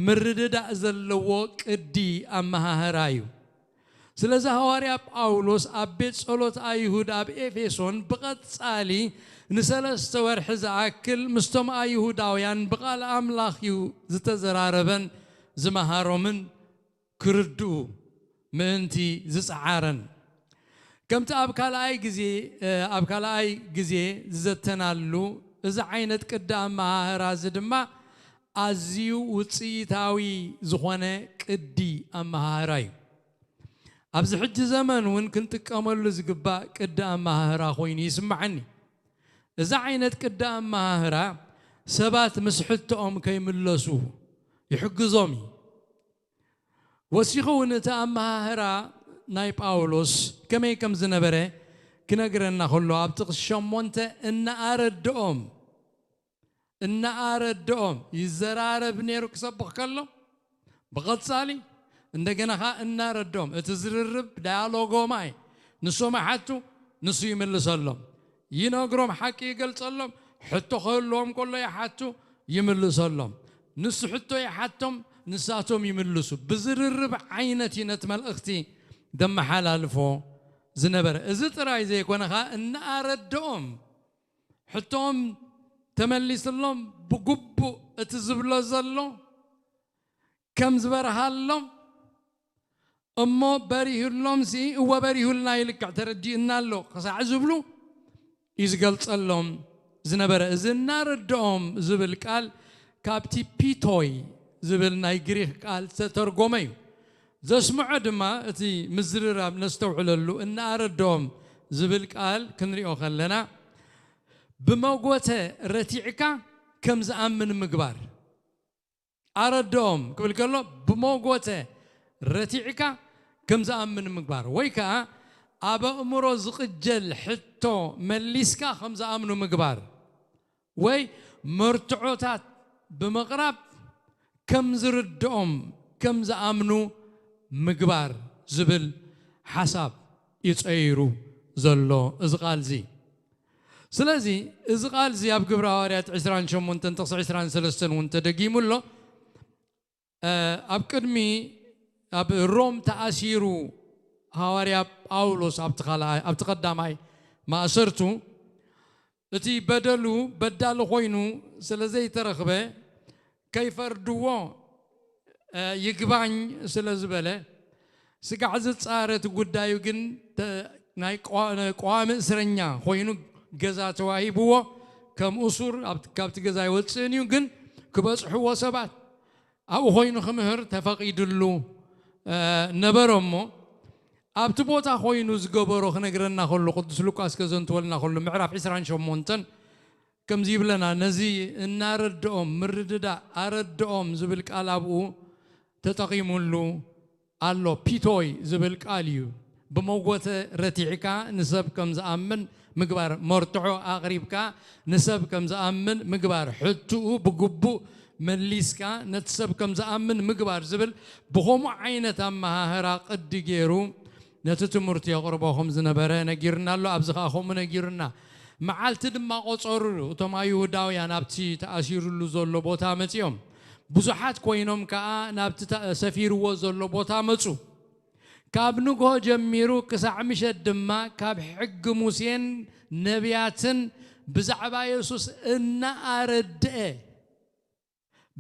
ምርድዳእ ዘለዎ ቅዲ ኣመሃህራ እዩ ስለዚ ሃዋርያ ጳውሎስ ኣብ ቤት ጸሎት ኣይሁድ ኣብ ኤፌሶን ብቐጻሊ ን3 ወርሒ ዝኣክል ምስቶም ኣይሁዳውያን ብቓል ኣምላኽ እዩ ዝተዘራረበን ዝመሃሮምን ክርድኡ ምእንቲ ዝጽዓረን ከምቲ ኣብ ካልኣይ ግዜ ዘተናሉ እዚ ዓይነት ቅዲ ኣመሃህራ ድማ ኣዝዩ ውፅኢታዊ ዝኾነ ቅዲ ኣመሃህራ እዩ ኣብዚ ሕጂ ዘመን እውን ክንጥቀመሉ ዝግባእ ቅዲ ኣመሃህራ ኮይኑ ይስምዓኒ እዚ ዓይነት ቅዲ ኣመሃህራ ሰባት ምስ ሕቶኦም ከይምለሱ ይሕግዞም ወሲኹ እውን እቲ ኣመሃህራ ናይ ጳውሎስ ከመይ ከም ዝነበረ ክነግረና ከሎ ኣብ ጥቕስ 8 እናኣረድኦም ይዘራረብ ነይሩ ክሰብኽ ከሎ ብቐጻሊ እንደገና እናረድኦም እቲ ዝርርብ ዳያሎጎማይ ንሶም ሓቱ ንሱ ይምልሰሎም ይነግሮም ሓቂ ይገልጸሎም ሕቶ ክህልዎም ከሎ ይሓቱ ይምልሰሎም ንሱ ሕቶ ይሓቶም ንሳቶም ይምልሱ ብዝርርብ ዓይነት ይነት መልእኽቲ ደመሓላልፎ ዝነበረ እዚ ጥራይ ዘይኮነኻ እናኣረድኦም ሕቶም ተመሊስሎም ብግቡእ እቲ ዝብሎ ዘሎ ከም ዝበረሃሎም እሞ በሪህሎም እወ በሪሁልና ይልክዕ ተረዲእና ኣሎ ክሳዕ ዝብሉ ይዝገልጸሎም ዝነበረ እዚ እናረድኦም ዝብል ቃል ካብቲ ፒቶይ ዝብል ናይ ግሪክ ቃል ዝተተርጎመ እዩ ዘስምዖ ድማ እቲ ምዝርራብ ነስተውዕለሉ እናረድኦም ዝብል ቃል ክንሪኦ ከለና ብመጎተ ረቲዕካ ከም ዝኣምን ምግባር ኣረድኦም ክብል ከሎ ብመጎተ ረቲዕካ ከም ዝኣምን ምግባር ወይ ከዓ ኣብ ኣእምሮ ዝቕጀል ሕቶ መሊስካ ከም ዝኣምኑ ምግባር ወይ መርትዖታት ብምቕራብ ከም ዝርድኦም ከም ዝኣምኑ ምግባር ዝብል ሓሳብ ይጸይሩ ዘሎ እዚ ቃል እዚ ስለዚ እዚ ቃል እዚ ኣብ ግብረ ሐዋርያት 28 ጥቕሲ 23 እውን ተደጊሙሎ ኣብ ቅድሚ ኣብ ሮም ተኣሲሩ ሐዋርያ ጳውሎስ ኣብቲ ቀዳማይ ማእሰርቱ እቲ በደሉ በዳሊ ኮይኑ ስለዘይተረኽበ ከይፈርድዎ ይግባኝ ስለዝበለ ስጋዕ ዝጻረት ጉዳዩ ግን ናይ ቋሚ እስረኛ ኮይኑ ገዛ ተዋሂብዎ ከም እሱር ካብቲ ገዛ ይወፅእን እዩ ግን ክበጽሕዎ ሰባት ኣብኡ ኮይኑ ክምህር ተፈቒድሉ ነበሮሞ ኣብቲ ቦታ ኮይኑ ዝገበሮ ክነግረና ከሎ ቅዱስ ሉቃስ ከዘንትወልና ከሎ ምዕራፍ 28 ከምዚ ይብለና ነዚ እናረድኦም ምርድዳ ኣረድኦም ዝብል ቃል ኣብኡ ተጠቒሙሉ ኣሎ ፒቶይ ዝብል ቃል እዩ ብመጎተ ረቲዕካ ንሰብ ከም ዝኣምን ምግባር መርትዖ ኣቕሪብካ ንሰብ ከም ዝኣምን ምግባር ሕቱኡ ብግቡእ መሊስካ ነቲ ሰብ ከም ዝኣምን ምግባር ዝብል ብኸምኡ ዓይነት ኣመሃህራ ቅዲ ገይሩ ነቲ ትምህርቲ የቕርቦ ከም ዝነበረ ነጊርና ኣሎ ኣብዚ ከዓ ከምኡ ነጊርና መዓልቲ ድማ ቆፀሩ እቶም ኣይሁዳውያን ኣብቲ ተኣሲሩሉ ዘሎ ቦታ መፂኦም ብዙሓት ኮይኖም ከዓ ናብቲ ሰፊርዎ ዘሎ ቦታ መፁ ካብ ንግሆ ጀሚሩ ክሳዕ ምሸት ድማ ካብ ሕጊ ሙሴን ነቢያትን ብዛዕባ ኢየሱስ እናኣረድአ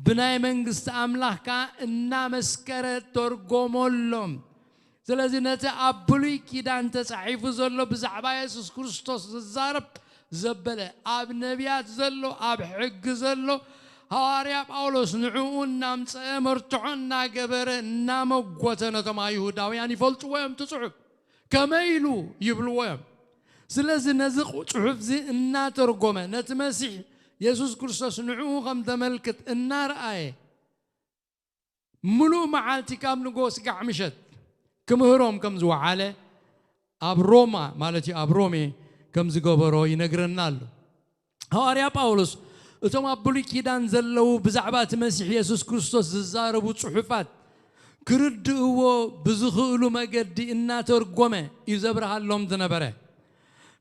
ብናይ መንግስቲ ኣምላኽ ከዓ እናመስከረ ተርጎሞሎም ስለዚ ነቲ ኣብ ብሉይ ኪዳን ተጻሒፉ ዘሎ ብዛዕባ ኢየሱስ ክርስቶስ ዝዛረብ ዘበለ ኣብ ነቢያት ዘሎ ኣብ ሕጊ ዘሎ ሐዋርያ ጳውሎስ ንዕኡ እናምፀአ መርትዖ እናገበረ እናመጎተ ነቶም ኣይሁዳውያን ይፈልጥዎ እዮም ትጽሑፍ ከመይ ኢሉ ይብልዎ እዮም ስለዚ ነዚ ጽሑፍ እዚ እናተርጎመ ነቲ መሲሕ ኢየሱስ ክርስቶስ ንዕኡ ከም ተመልክት እናርኣየ ሙሉእ መዓልቲ ካብ ንግሆ ስጋዕ ምሸት ክምህሮም ከም ዝወዓለ ኣብ ሮማ ማለት እዩ ኣብ ሮሜ ከም ዝገበሮ ይነግረና ኣሎ ሐዋርያ ጳውሎስ እቶም ኣብ ብሉይ ኪዳን ዘለው ብዛዕባ እቲ መሲሕ ኢየሱስ ክርስቶስ ዝዛረቡ ጽሑፋት ክርድእዎ ብዝኽእሉ መገዲ እናተርጎመ እዩ ዘብርሃሎም ዝነበረ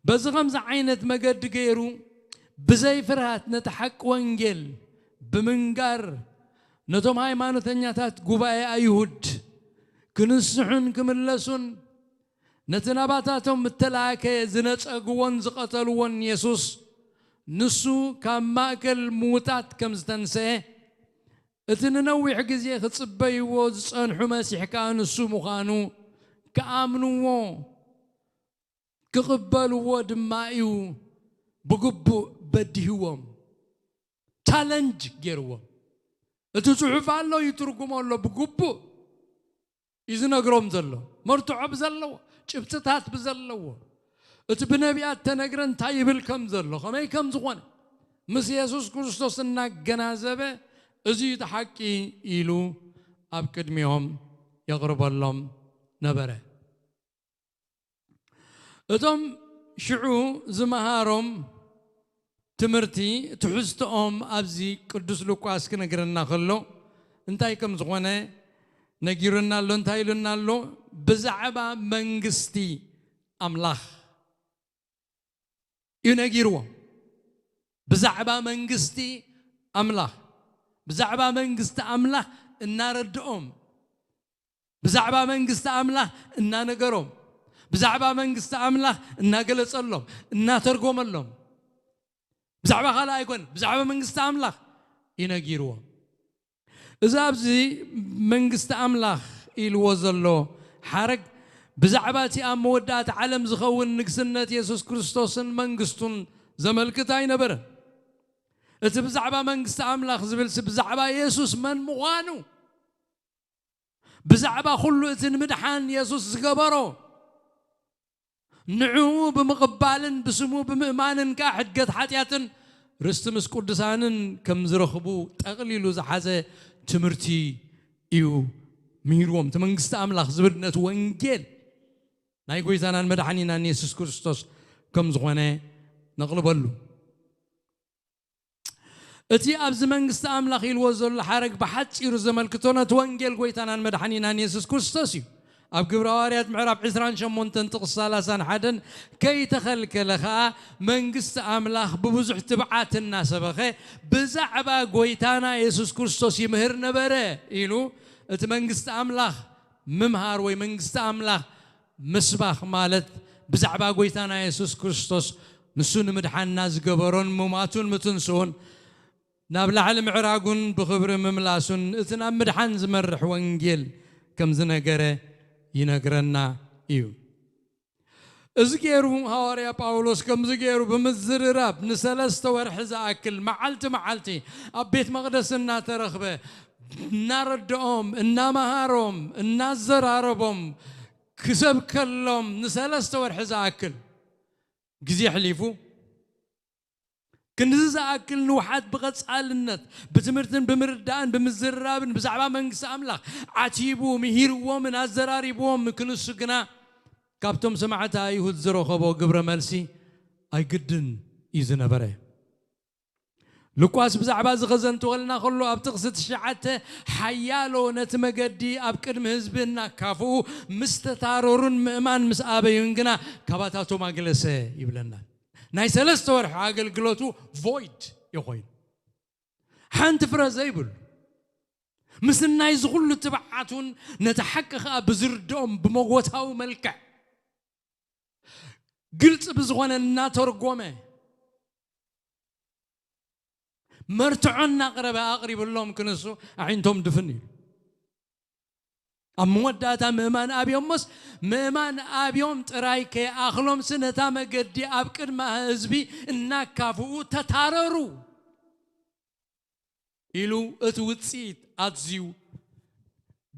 በዚ ከምዚ ዓይነት መገዲ ገይሩ ብዘይ ፍርሃት ነቲ ሓቂ ወንጌል ብምንጋር ነቶም ሃይማኖተኛታት ጉባኤ ኣይሁድ ክንስሑን ክምለሱን ነቲ ናባታቶም ምተላከየ ዝነፀግዎን ዝቐተልዎን ኢየሱስ ንሱ ካብ ማእከል ምውታት ከም ዝተንስአ እቲ ንነዊሕ ግዜ ክጽበይዎ ዝጸንሑ መሲሕ ከዓ ንሱ ምዃኑ كآمنوا كقبلوا دمائيو بقبو بديهم تالنج جروا أتصحف الله يتركم الله بقبو إذا نقرم زلوا مرتعب زلوا شفتات بزلوا أتبنبيات تنقرن تايب الكم زلوا خماي كم زوان مس يسوع كريستوس النجنازبه أزيد حكي إلو أبكدميهم يقرب اللهم نبره أتم شعو زمهارم تمرتي تحستهم أبزي قدوس لوقاس كنقرنا خلو انتاي كم زغونه نجيرنا لو انتاي لنا لو بزعبا منغستي أملاخ ينجيروا بزعبا منغستي أملاخ بزعبا منغست أملاخ النار الدؤم بزعبا منغست أملاخ النار نقرهم بزعبا منغست أملاخ النار قلص اللهم النار ترقوم اللهم بزعبا خلا يكون بزعبا منغست أملاخ ينجيروا إذا أبزي منغست أملاخ يلوزلو حرق بزعباتي أمودات علم زخون نقسنة يسوع كريستوس منغستون زملكتاي نبره بزعبا منغست أملاخ زبلس بزعبا يسوع من موانو بزعبا خلو مدحان يسوع زقبرو نعو بمقبالن بسمو بمؤمانن كاحد قد حاتياتن رستمس قدسانن كم زرخبو تقليلو زحازة تمرتي إيو ميروم تمنغست أملاخ زبدنة وانجيل ناي قويتانان مدحانينا يسوع كريستوس كم زغوانه نقلبلو أتي أبز منغست أملاخ يلوزل الحرق بحث يرزمل كتونة وانجيل قويتانان مدحانينا يسوع كريستوس أب قبراواريات معراب عسران شمونتن تقصالاسان حدن كي تخلك لخا منغست أملاخ ببزح تبعات الناس بخي بزعبا قويتانا يسوع كريستوس يمهر نبره إلو أت منغست أملاخ ممهار وي منغست أملاخ مسباخ مالت بزعبا قويتانا يسوع كريستوس نسون مدحان ناس قبرون مماتون متنسون نابل علم عراقون بخبر مملاسون اتنا مدحان زمرح وانجيل كم زنقره ينقرنا إيو ازقيرو هواريا باولوس كم زقيرو بمزر راب نسلست ورحز أكل معلتي أبيت مقدسنا ترخبه ناردهم النامهارهم النازر عربهم كسب كلهم نسلست ورحز أكل جزي حليفو كنز أكل نوحات بغص النت بتمرتن بمردان بمزرابن بزعبا منقس أملاخ عتيبو مهيرو من الزراريبو مكنس سجنا كابتم سمعتها يهود زروخبو قبر ملسي أي قدن إذن بره لقواس بزعبا زغزن تغلنا خلو أبتقصد الشعاتة حيالو نتمقدي أبكرم هزبنا كافو مستتارورن مأمان مسآبيون قنا كباتاتو ماقلسة يبلنا ناي سلست ورح عاقل قلوتو void يخوين حانت فرازيبل مثل ناي زغلو تبعاتون نتحقق بزردهم بمغوتها وملكع قلت بزغوانا الناتور قومه مرتعنا أقرب اللهم كنسو عينتهم دفني أموداتا مهمان أبيوم مس مهمان أبيوم ترايك أخلهم سنتا مقدي أبكر ما هزبي إنك كافو تتاررو إلو أتوتسيت أتزيو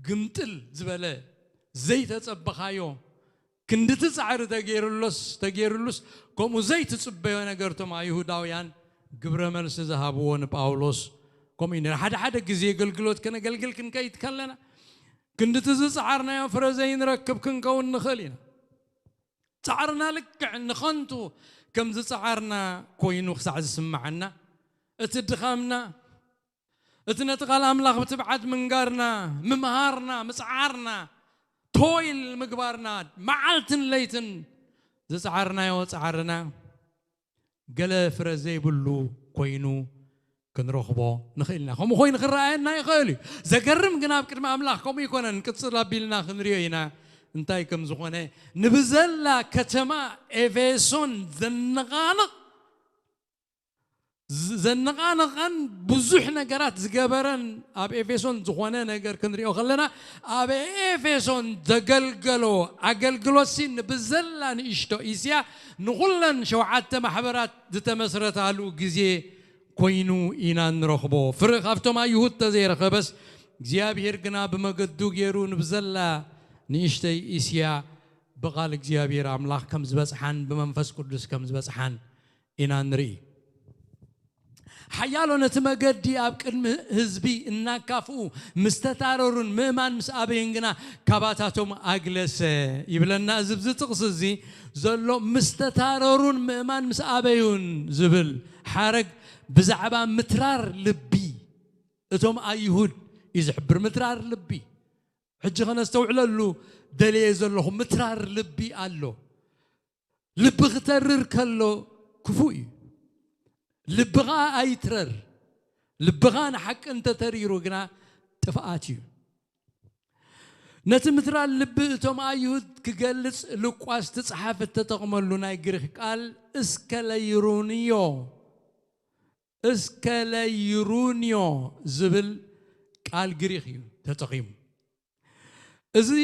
قمتل زبالة زيت أتصبخايو كندت تسعر تغيرلوس كومو زيت تصبيو نقرتو مع يهوداويان قبر ملس ذهبون باولوس كومين حدا جزي قلقلوت كنا قلقل كن كي يتكلنا كنت تزعرنا يا فرزين ركب كن كون نخلينا تعرنا لك نخنتو كم تزعرنا كوين وخسع سمعنا اتدخمنا اتنتقال أملاخ بتبعد من قارنا ممهارنا مسعرنا تويل مقبارنا معلتن ليتن تزعرنا يا وتعرنا قال فرزي بلو كوينو كنروخبو نخيلنا هم خوين خرائنا يخيلي زقرم جناب كرم أملاخكم يكونن كتصل بيلنا خنريوينا انتاي كم زخونه نبزلا كتما إفسون ذنغانق زنقان بزح نجارات زجبرن أب إفسون زخانة نجار كنريو خلنا أب إفسون دجلجلو عجلجلوسين بزلان إشتو إسيا نقولن شو عدت محبرات دتمسرت على جزء كوينو إنان رخبو فرق أفتما يهود تزير خبز زياب هيرجنا بمجدو جيرون بزلا نيشتي إسيا بقالك زياب يرام الله كم زبس حن بمنفس قدس كم زبس حن إنان ري حيالو نتمجدي أبكر هزبي إننا كافو مستتارون ممان مسابينجنا كباتاتهم أجلس يبلنا زبز تقصزي زلوا مستتارون ممان مسابيون زبل حرق بزعبا مترار لبي اتهم أيهود يزحبر مترار لبي حج خنا استوعل له دليل زلهم مترار لبي قالو لب غترر كله كفوي لبغا أيترر لبغان حق أنت تريرو جنا تفاعتي نتمثل اللب توم أيهود كجلس لقواس تصحف التتقمل لنا يجرح قال اسكاليرونيو زبل قال جريخيو تتقيم إذا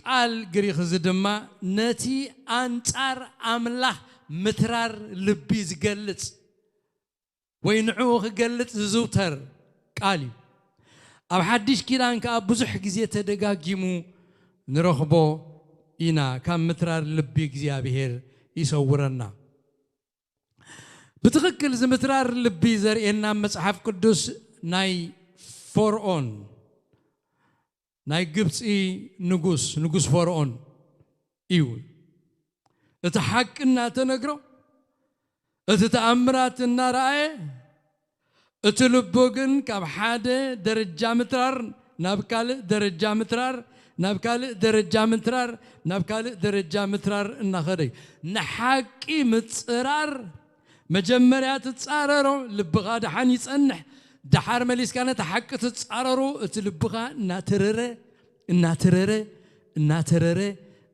قال جريخ زدما نتي أنتار أملا مترار لبيز جلس وينعوه قلت زوتر قالي أب حدش كيران كأبوزح جزية تدقاقيمو نرخبو إنا كان مترار لبي جزية بهير يصورنا بتغكل زي مترار لبي زر إنا مصحف قدس ناي فرعون ناي قبطي نقوس فرعون إيول اتحقنا تنقرو اتتأمرات النار اتلبوغن كاب حادة درجة مترار نابكال درجة مترار نابكال درجة مترار نابكال درجة مترار النخري نحاكي متصرار مجمريات تصاررو لبغا دحان يصنح دحار مليس كانت حق تتصاررو اتلبغا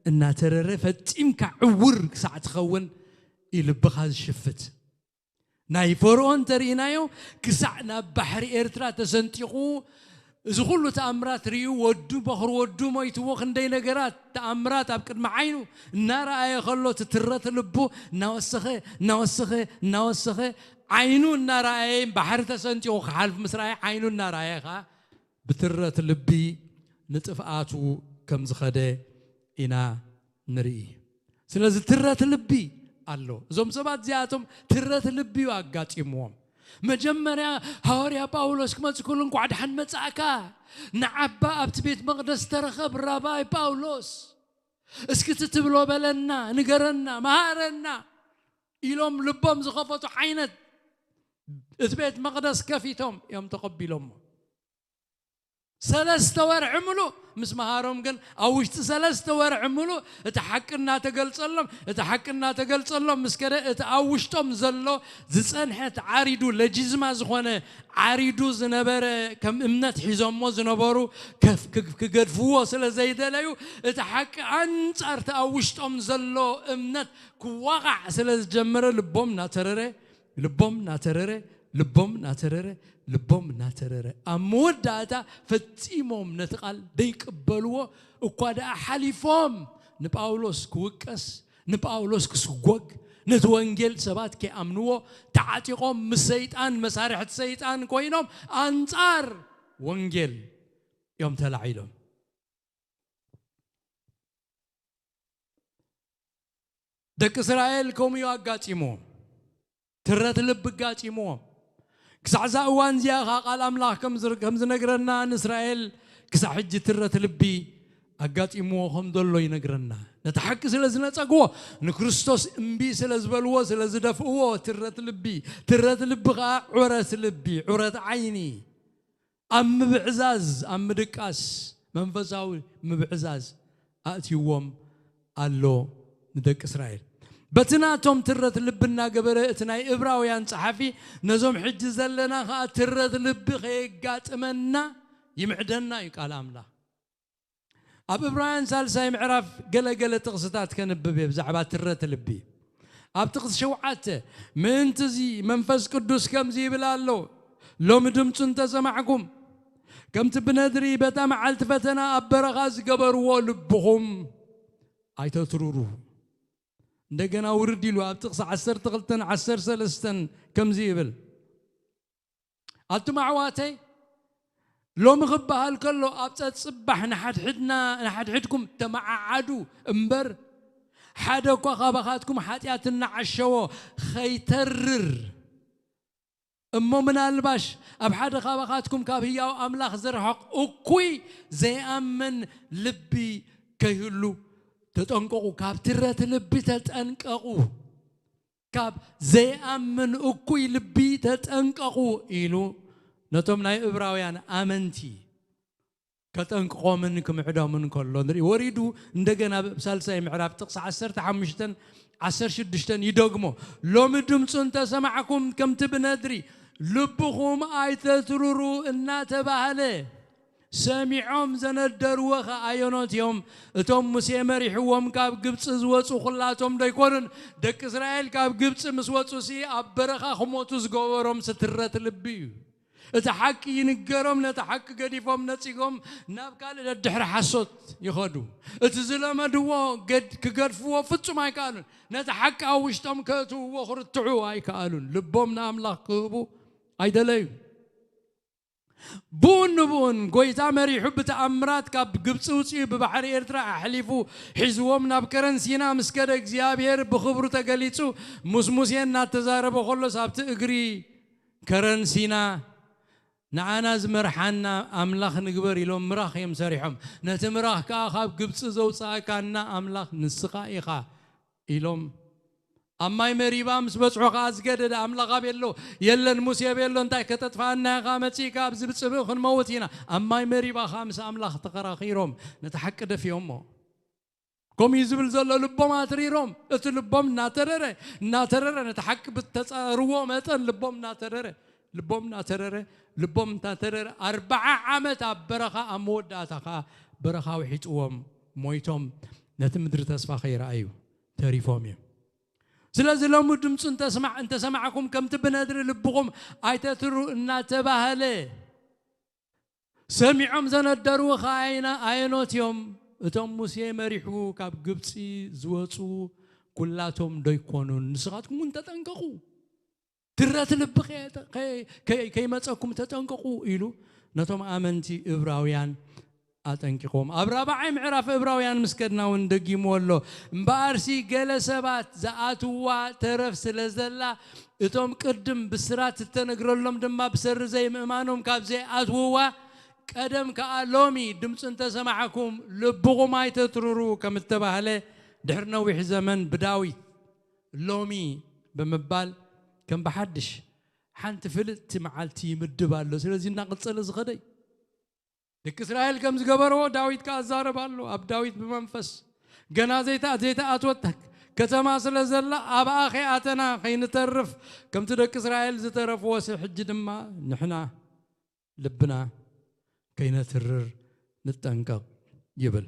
ناترره فتيم كعور ساعة تخون يلبخ الشفت ناي فرعون ترينايو كسعنا بحر إرترا تسنتيقو زخلو تأمرات ريو ودو بحر ودو ما يتوخ ندي نجارات تأمرات أبكر معينو نار آية خلو تترت لبو نوسخه عينو النار آية بحر تسنتيقو حلف مصراي عينو النار آية خا بترت لبي نتفقاتو كم زخده إنا نري سلازم ترت لبي الله زوم سبات زياتهم ترت لبي وأقاتي موم مجمريا هوريا باولوس كما تقولون قعد حن متساكا نعبا أبت بيت مقدس ترخب راباي باولوس اسكت تبلو بلنا نقرنا مهارنا إلهم لبهم زخفتوا حينت بيت مقدس كفيتهم يوم تقبلهم سلسة ورع عملو مس مهارهم قن أوشت سلسة ورع عملو اتحكنا تقل صلهم مس كده اتأوشتهم زلوا زسنحت عاريدو لجزمة زخانة عاريدو زنبرة كم امنت حزامو زنبارو كقدفوه سلا زيد ليو اتحك أنصار تأوشتهم زلوا امنت كواقع سلا جمرة لبهم ناترره أمود داتا فتيمهم نتقال ديك بلوه وقاد حليفهم نباولوس كوكس نباولوس كسوق نتوانجيل سبات كأمنوه تعاتيقهم مسيطان مسارح سيطان كوينهم أنصار وانجيل يوم تلعيلهم دك إسرائيل كوم يوقاتيمهم ترت لبقاتيمهم كسعزا وان زياها قال أملاح كم زنقرنا عن إسرائيل كسحج ترت لبي أقات إموهم دولو ينقرنا نتحك سلازنا تقوى نكريستوس إمبي سلازبلوه سلازدفوه ترت لبي عرت لبي عرت عيني أم بعزاز أم دكاس منفساوي مبعزاز أتيوم قالو ندك إسرائيل بتناتهم ترت لبنا قبل اتناي إبراويان صحفي نزوم حج زلنا خا ترت لب خيقات منا يمعدنا يقال أملا أب إبراهيم سالساي معرف قل تغسطات كان ببي بزعبات ترت لبي أبتقص شوعته من تزي منفس قدوس كم زي بلالو لو مدمت انت سمعكم كم تبندري بتا معلت فتنا أبرغاز قبروا لبهم أيتترورو እንደገና ውርድ ይሉ አብጥቅስ 10 ተቅልተን 10 ሰለስተን ከምዚ ይብል አቱም አዕዋተይ ሎም ክበሃል ከሎ ኣብፀት ጽባሕ ንሓድሕድኩም ተመዓዓዱ እምበር ሓደ እኳ ካባኻትኩም ሓጢኣት እናዓሸዎ ኸይተርር እሞ ምናልባሽ ኣብ ሓደ ካባኻትኩም ካብ ህያው ኣምላኽ ዝርሕቕ እኩይ ዘይኣምን ልቢ ከይህሉ تتنقو كاب ترت لبي تتنقو كاب زي أمن أكوي لبي تتنقو إلو نتوم ناي إبراويان آمنتي كتنقو منكم عدا من كل نري وريدو ندقنا بسالسة معراب تقص 10 حمشتن 10 شدشتن يدقمو لو مدوم سنت سمعكم كم تبندري لبخم آيتترورو إنا تبهله سامعهم زندروا خاينات يوم توم موسى مريحوهم كاب جبس زوجو خلاتهم دايكورن دك إسرائيل كاب جبس مسواتو سي أبرخا خموتوس جوارهم سترت لبي تحكي ينقرهم نتحكي قديفهم نتيجهم نابكال الدحر حسوت يخدو تزلم دوا قد كقرفوا فتو ما يكالون نتحكي أوشتهم كاتو وخرطعوا هاي كالون لبهم ناملاق كوبو أيدليو بون قويتا مريحو بتأمرات كاب قبصوصي ببحر إرترا حليفو حزوهم نابكرن سينا مسكدك زيابير بخبرو تقليتو مسموسين ناتزاربو خلو سابت اقري كرن سينا نعانا زمرحانا أملاخ نقبر إلو مراخ يمساريحهم نتمراخ كاخاب قبص زوصا كانا أملاخ نسقائخا إلوم أما يمريبا مسبصعو خازقد أملاخ بيلو يلن موسى بيلو انتاي كتتفانا خامتي كاب زبصبخن موتينا أما يمريبا خامس أملاخ تقرا خيروم نتحكد في أمه كم يزبل زلو لبهم أتريروم اتلبهم ناترره نتحك بالتسارو متن لبهم ناترره لبهم ناترره 4 عامات برخا أموداتها برخا وحيتوهم مويتهم نتمدر تسفا خير أيو تاريفهم سلازل لو مدمس انت سمعكم كم تبندر لبهم ايتترو ناتباهله سمعهم زندروا خاينا اينوتيوم اتم موسى مريحو كاب قبصي زوصو كلاتهم ديكونون نسخاتكم انت تنققوا ترات لبخ كي مصكم تتنققوا يلو نتوم امنتي ابراويان أتنكقوم أبرابع معرف إبراويان مسكدنا وندقي مولو مبارسي جلسات زاتوا ترف سلزلا إتوم قدم بسرات التنقر لهم دم بسر زي مأمانهم كاب زي أتوا قدم كألومي دمس انت سمعكم لبغو ما يتترورو كم اتباهله دحرنا ويح زمن بداوي لومي بمبال كم بحدش حنت فلت معالتي مدبالو سلازي ناقل سلز غدي دك إسرائيل كم زجبروا داويد كأزار بالله أب داويد بمنفس جنا زيتا أتوتك كتما سلزلا أب أخي أتنا خين ترف كم تدك إسرائيل زترف واسح جدما نحنا لبنا كين ترر نتنقق يبل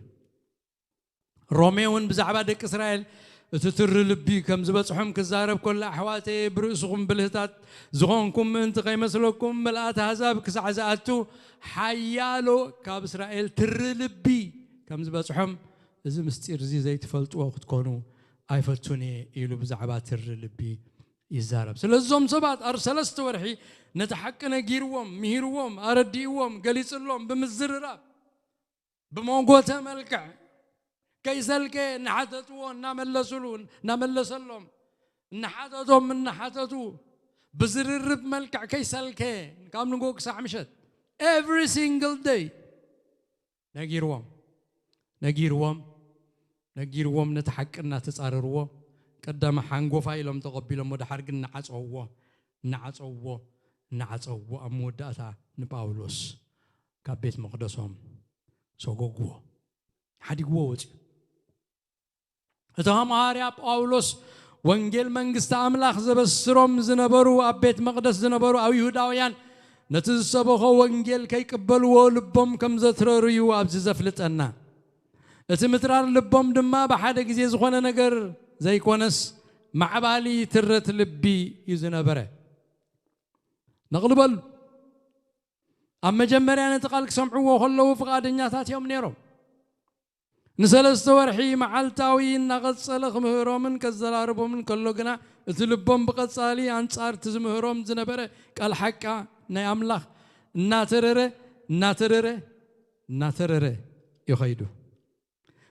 روميون بزعبا دك إسرائيل تتر لبي كم زبصحهم كزارب كل أحواتي برؤسكم بالهتات زغونكم انت قيمسلكم ملآت هزاب كسعزاتو حيالو كاب إسرائيل تر لبي كم زبصحهم إذا مستير زي تفلت وقت كونوا أيفتوني إلو بزعبات تر لبي يزارب سلزوم سبات أرسلست ورحي نتحكنا جيروهم مهيروهم أرديوهم قليسلهم بمزرراب بموقوتها ملكع كيسلك نحتتو نملسلون نملسلهم نحتتهم من نحتتو بزرر بملكع كيسلك كام نقولك ساعة مشت every single day نجيروهم نتحكنا تسعرروه قدام حنقو فايلهم تقبلهم ودحرق نعصوه أموداتا نباولوس كبيت مقدسهم سوغوغو حدي قوتي اتهم هاريا باولوس وانجيل منجست أملاخ زبسروم زنبرو أبيت مقدس زنبرو أو يهوداويان نتزسبخو وانجيل كي قبلوا لبهم كم زترريو أبز زفلت أنا اتمترار لبهم دما بحادة جزيز خوانا نقر زي كونس مع بالي ترت لبي يزنبره نغلبل أما جمري أنا تقالك سمعوا خلوا فقادنيا تات يوم نيرو نسلست ورحي معلتاوي نغصلخ مهرومن كزلاربومن كله جنا تلبهم بقصالي أنصار تزمهروم زنبره قال حقا ناي أملاخ ناترره يخيدو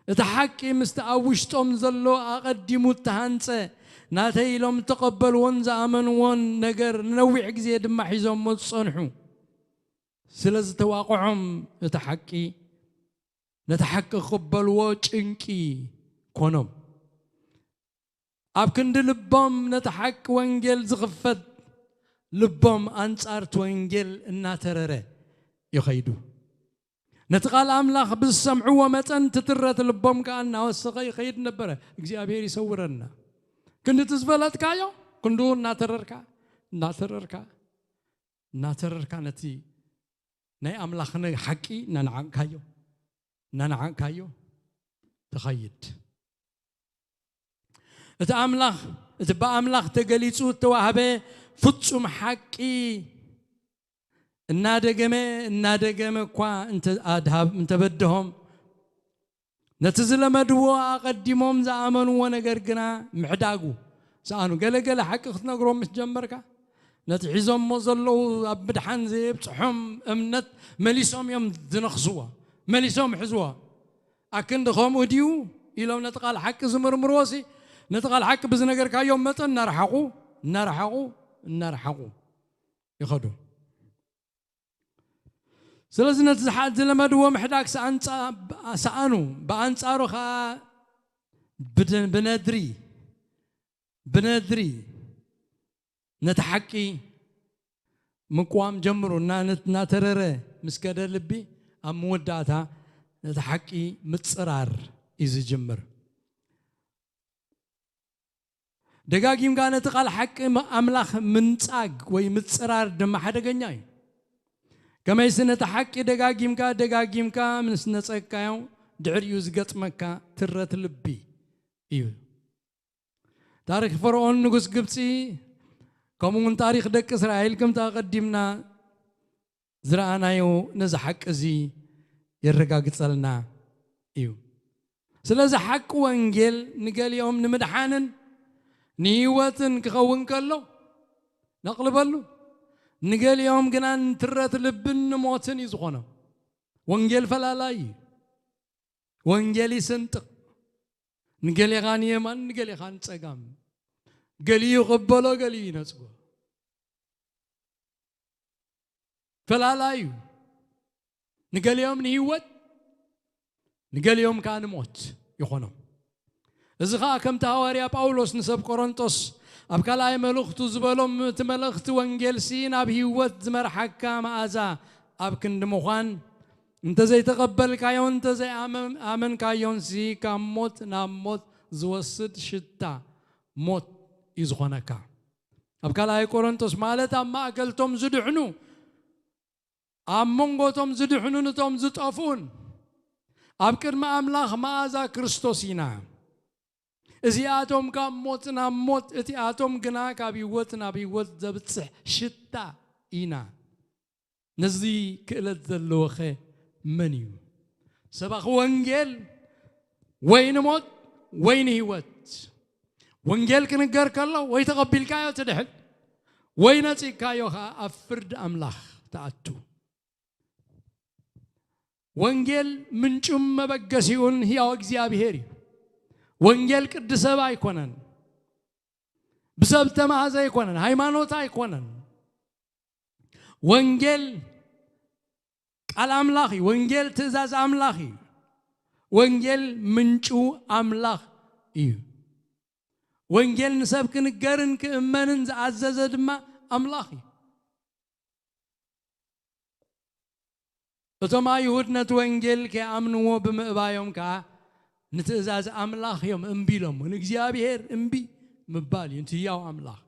اتحكي مستأوشتم زلو أقدمو التهانسة ناتيلهم تقبل ونزا أمن ون نقر نوع عقزي دم حيزهم متصنحو سلز تواقعهم اتحكي نتحكي قبل وچنكي كونهم أبكند لبهم نتحكي وانجل زغفت لبهم أنصارت وانجل ناترره يخيدو نتقال أملاخ بالسمع ومتن تترت لبهم كأنه والسقي خيد نبره እግዚአብሔር يسورنا كنت تزبلت كايو كندو ناترركا نتي ناي أملاخنا حقي ننعن كايو تخيد أملاخ أملاخ تقليتو توهبه فتصم حقي النادقمة كوا انت أدهب انت بدهم نتزل مدوا أقدمهم زامنوا ونقرقنا محداقو سأنو قال حق اختنا قروم متجمركا نتعيزهم مظلوا أبدحان زي بصحهم امنت مليسهم يوم دنخصوا مليسهم حزوا أكن دخوم وديو إلو نتقال حق زمر مروسي نتقال حق بزنقركا يوم متن نرحقو يخدو سلازنا تزحات زلمدو محداك سأنو بأنصارو خا بندري نتحكي مقوام جمرو ناترره مسكدر لبي أموداتا نتحكي متصرار إذا جمر دقاقيم كانت تقال حق أملاخ منصاق وي متصرار دم حدا غنياي كما يسنة حكي دقاقيم كا من سنة سكايو دعريو زقط مكا ترت لبي إيو تاريخ فرعون نقص قبسي كمون تاريخ دك إسرائيل كم تقدمنا زرعنا يو نزحك زي يرقاق تصلنا إيو سلازا حق وانجيل نقال يوم نمدحانن نيواتن كخوون كالو نقلبالو نقال يوم قنان ترات لبن موتن يزغونه وانجيل فلالاي وانجيلي سنتق نقال يغان يمان نقال يغان تساقام قال يغبلو قال ينسقو فلالاي نقال يوم نيوت نقال يوم كان موت يخونه إذا كم تهواريا باولوس نسب كورنثوس أبكالاي ملوختو زبالهم تملخت وانجيل سين أبهيوت زمر حكا مأزا أبكن دموخان انت زي تقبل كايون انت زي آمن كايون سي كاموت ناموت زوسد شتا موت يزخونكا أبكالاي كورنثوس مالت أما أكلتم زدحنو أمونغوتم زدحنو نتم زتقفون أبكر ما أملاخ مأزا كريستوسينا إزياتهم كموت ناموت إتياتهم جنا كابيوت زبتصح شتا إينا نزي كلت ذلوخه منيو سبق وانجيل وين موت وين هيوت وانجيل كنقر كله ويتقبل كايو تدحل وين تي كايو أفرد أملاخ تأتو وانجيل من جم بقسيون هي أجزاء وانجيل كدسب أيقونن بسبب تماهز أيقونن هايمانوت أيقونن وانجيل الأملاخي وانجيل تزاز أملاخي وانجيل منشو أملاخ إيو وانجيل نسب كنقرن كأمانن عزز دما أملاخي فتما يهودنا وانجيل كأمنوا بمقبايهم كا نتزاز أملاخ يوم أمبيلهم ونجزيابير أمبي مبالي أنت ياو أملاخ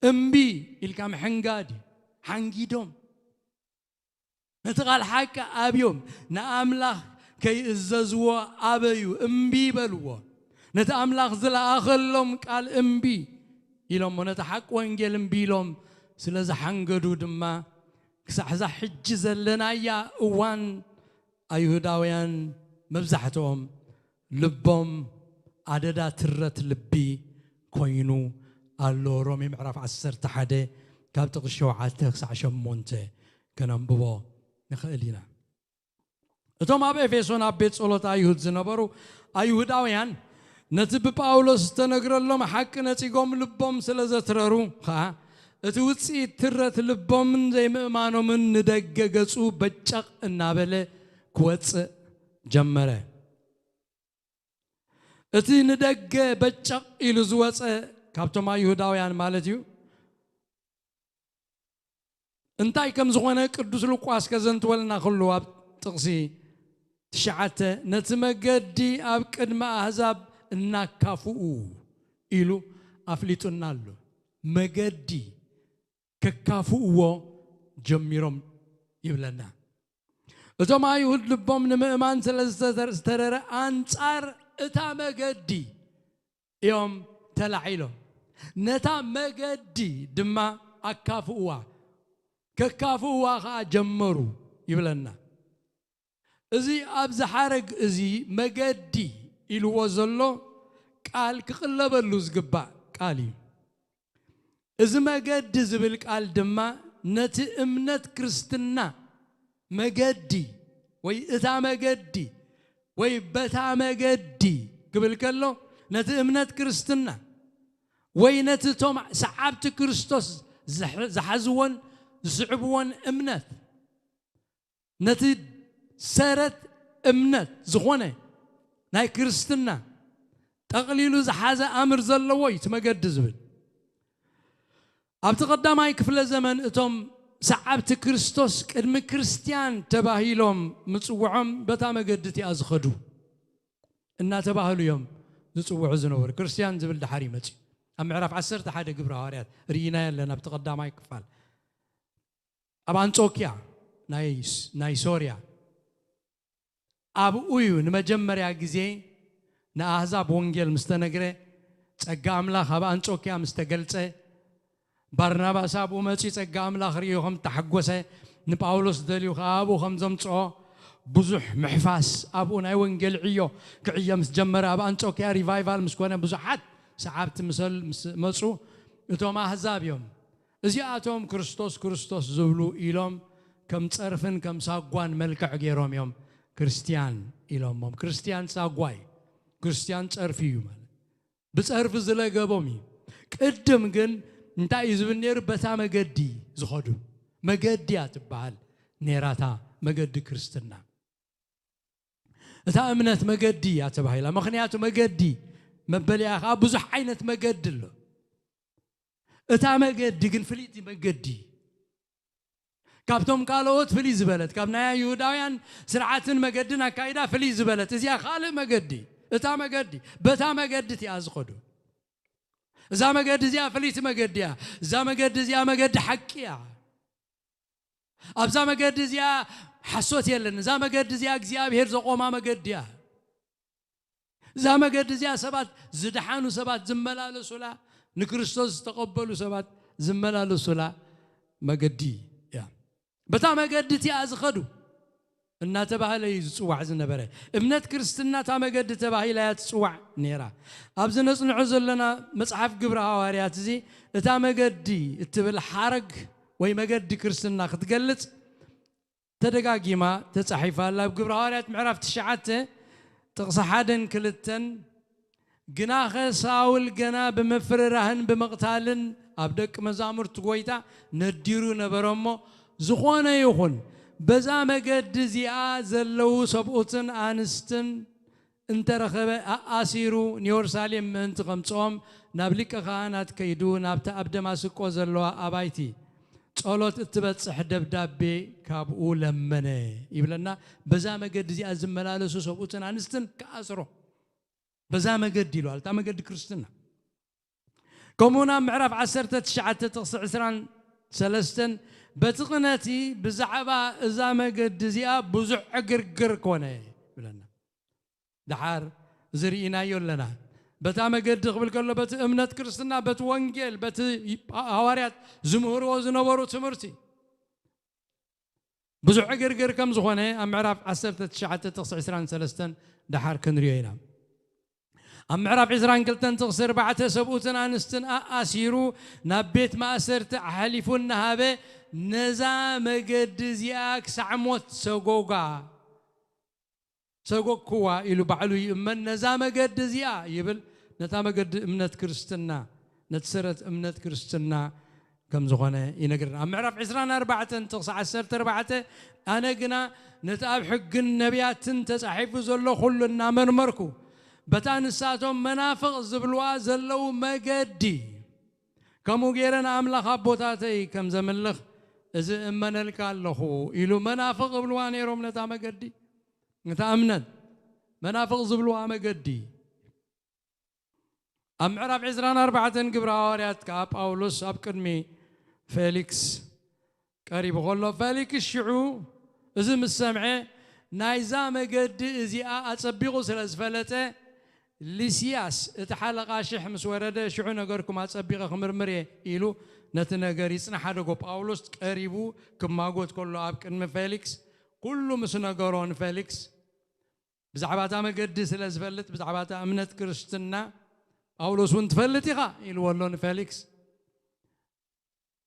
أمبي الكام حنقادي حنقيدهم نتقال حكا أبيهم نأملاخ كي إزازوا أبيو أمبي بلوا نتأملاخ زلا آخلهم قال امبي إلهم ونتحق وانجل امبي لهم سلازا حنقدو دما كسحزا حجز لنا يا اوان أيهوداويان مبزحتهم لبهم عددا ترت لبي كوينو قالو رومي معرف عسر تحدي كابتق الشوعات عشان مونته كان بابا نخلينا اتوم اب افيسون اب بيت صلوت ايهود زنبرو ايهوداويان نتب باولوس تنغرلهم حق نصيغوم لبهم سلازتررو خا اتوصي ترت لبهم زي مئمانو من ندغغصو بچق እናበለ كوص جمره اتي ندغ بچق ኢሉ ዝወፀ ካብቶም አይሁዳውያን ማለት እዩ እንታይ ከም ዝኾነ ቅዱስ ሉቃስ ከዘንትወልና ኩሉ ኣብ ጥቕሲ ትሽዓተ ነቲ መገዲ ኣብ ቅድመ ኣሕዛብ እናካፍኡ ኢሉ ኣፍሊጡና ኣሎ መገዲ ከካፍእዎ ጀሚሮም ይብለና እቶም አይሁድ ልቦም ንምእማን ስለዝተረረ አንጻር እታ መገዲ እዮም ተላዒሎም ነታ መገዲ ድማ ኣካፍእዋ ከካፍእዋ ኸዓ ጀመሩ ይብለና እዚ ኣብዚ ሓረግ እዚ መገዲ ኢልዎ ዘሎ ቃል ክቕለበሉ ዝግባእ ቃል እዩ እዚ መገዲ ዝብል ቃል ድማ ነቲ እምነት ክርስትና መገዲ ወይ እታ መገዲ ወይ በታ መገዲ ክብል ከሎ ነቲ እምነት ክርስትና ወይ ነቲ ቶም ሰዓብቲ ክርስቶስ ዝሓዝዎን ዝስዕብዎን እምነት ነቲ ሰረት እምነት ዝኾነ ናይ ክርስትና ጠቕሊሉ ዝሓዘ ኣምር ዘለዎ እዩ እቲ መገዲ ዝብል ኣብቲ ቀዳማይ ክፍለ ዘመን እቶም ሰዓብቲ ክርስቶስ ቅድሚ ክርስቲያን ተባሂሎም ምጽውዖም በታ መገዲ እቲኣ ዝኸዱ እናተባህሉ እዮም ዝጽውዑ ዝነበሩ ክርስቲያን ዝብል ድሓር ይመጽ ኣብ ምዕራፍ 11 ግብረ ሐዋርያት ርኢና ያለና ኣብቲ ቀዳማይ ክፋል ኣብ አንጾኪያ ናይ ሶርያ ኣብኡ እዩ ንመጀመርያ ግዜ ንኣሕዛብ ወንጌል ምስተነግረ ጸጋ ኣምላኽ ኣብ አንጾኪያ ምስተገልጸ ባርናባስ ኣብኡ መጺ ጸጋ ኣምላኽ ርኢዮ ከም ተሓጐሰ ንጳውሎስ ደልዩ ኣብኡ ከም ዘምጽኦ ብዙሕ ምሕፋስ ኣብኡ ናይ ወንጌል ዕዮ ክዕዮ ምስ ጀመረ ኣብ አንጾኪያ ሪቫይቫል ምስ ኮነ ብዙሓት ሰዓብቲ መጹ እቶም ኣሕዛብ እዮም እዚኣቶም ክርስቶስ ዝብሉ ኢሎም ከም ጸርፍን ከም ሳጓን መልክዕ ገይሮም እዮም ክርስቲያን ኢሎሞም ክርስቲያን ሳጓይ ክርስቲያን ጸርፊ እዩ ማለት ብጸርፊ ዝለገቦም እዩ ቅድም ግን እንታይ እዩ ዝብል ነይሩ በታ መገዲ ዝኸዱ መገዲያ ትበሃል ነራታ መገዲ ክርስትና እታ እምነት መገዲ እያ ተባሂላ ምክንያቱ መገዲ መበልያ ኸዓ ብዙሕ ዓይነት መገዲ ኣሎ እታ መገዲ ግን ፍልይቲ መገዲ ካብቶም ካልኦት ፍልይ ዝበለት ካብ ናይ አይሁዳውያን ስርዓትን መገድን ኣካይዳ ፍልይ ዝበለት እዚኣ ካልእ መገዲ እታ መገዲ በታ መገዲ እቲኣ ዝኸዱ እዛ መገዲ እዚኣ ፍልይቲ መገዲ እያ እዛ መገዲ እዚኣ መገዲ ሓቂ እያ ኣብዛ መገዲ እዚኣ ሓሶት የለን እዛ መገዲ እዚኣ እግዚኣብሔር ዘቆማ መገዲ እያ እዛ መገዲ እዚኣ ሰባት ዝድሓኑ ሰባት ዝመላለሱላ ንክርስቶስ ዝተቐበሉ ሰባት ዝመላለሱላ መገዲ እያ በታ መገዲ እቲኣ ዝኸዱ እናተባህለ ዝጽዋዕ ዝነበረ እምነት ክርስትና ታ መገዲ ተባሂላ ትጽዋዕ ነይራ ኣብዚ ነጽንዖ ዘለና መጽሓፍ ግብረ ሐዋርያት እዚ እታ መገዲ እትብል ሓረግ ወይ መገዲ ክርስትና ክትገልጽ ተደጋጊማ ተጻሒፋላ ኣብ ግብረ ሐዋርያት ምዕራፍ 9 ጥቕሲ 1-2 ግናኸ ሳውል ገና በመፍረራህን በመቕታልን ኣብ ደቂ መዛሙርት ጎይታ ነዲሩ ነበረሞ ዝኾነ ይኹን በዛ መገዲ እዚኣ ዘለው ሰብኡትን ኣንስትን እንተረኸበ ኣሲሩ ንኢየሩሳሌም ምእንቲ ከምጽኦም ናብ ሊቀ ካህናት ከይዱ ናብቲ ኣብ ደማስቆ ዘለዋ ኣባይቲ ጸሎት እትበጽሕ ደብዳቤ ካብኡ ለመነ ይብለና በዛ መገዲ እዚኣ ዝመላለሱ ሰብኡትን ኣንስትን ከኣስሮ በዛ መገዲ ኢሉ ኣልታ መገዲ ክርስትና ከምኡና ምዕራፍ 19 ጥቕሲ 23 በትቕነቲ ብዛዕባ እዛ መገዲ እዚኣ ብዙሕ ዕግርግር ኮነ ይብለና ድሓር ዝርኢናዮ ኣለና بتا مجد قبل كله بت أمنة كريستنا بت وانجيل بت هواريات زمهور وزنبرو تمرتي بزح قرقر كم زخانة أم عرف عسرت تشعت تقص عسران سلستن دحار كنرينا أم عرف عسران كلتن تقصر بعد سبوتنا نستن أسيرو نبيت ما أسرت حليفون نهابه نزا مجد زياك سعموت سوغوغا سوغوك كوا إلو بعلو يمن نزا مجد زيا يبل نتا مجد أمنة كريستنا نتسرت أمنة كريستنا كم زغنا ينقرنا أم عرف عسران 4 تقص 10 أنا قنا نتأب حق النبيات تسحيف زلو خلنا مرمركو بتان الساتهم منافق زبلوا زلوا مجدي كمو غيرنا أملاخ أبوتاتي كم زمن لخ إذا أمنا الكالخو إلو منافق زبلوا نيروم نتا مجدي نتا أمند منافق زبلوا مجدي أم عرف عسران 4 قبر هواريات كاب أولوس أب كرمي فيليكس قريب غلو فيليكس الشعو إذا السمعة نايزا مجد إزياء أتصبيغو سلسفلته لسياس اتحلق عشح مسورده شعو نقركم أتصبيغو خمرمري إلو نتنقر يسنا حدقو بأولوس قريبو كما قلت كله أب كرمي فيليكس كله مسنقرون فيليكس بزعباتا مجد سلسفلت بزعباتا أمنة كريستنا أولوس وانت فلتيها إلو والله فيليكس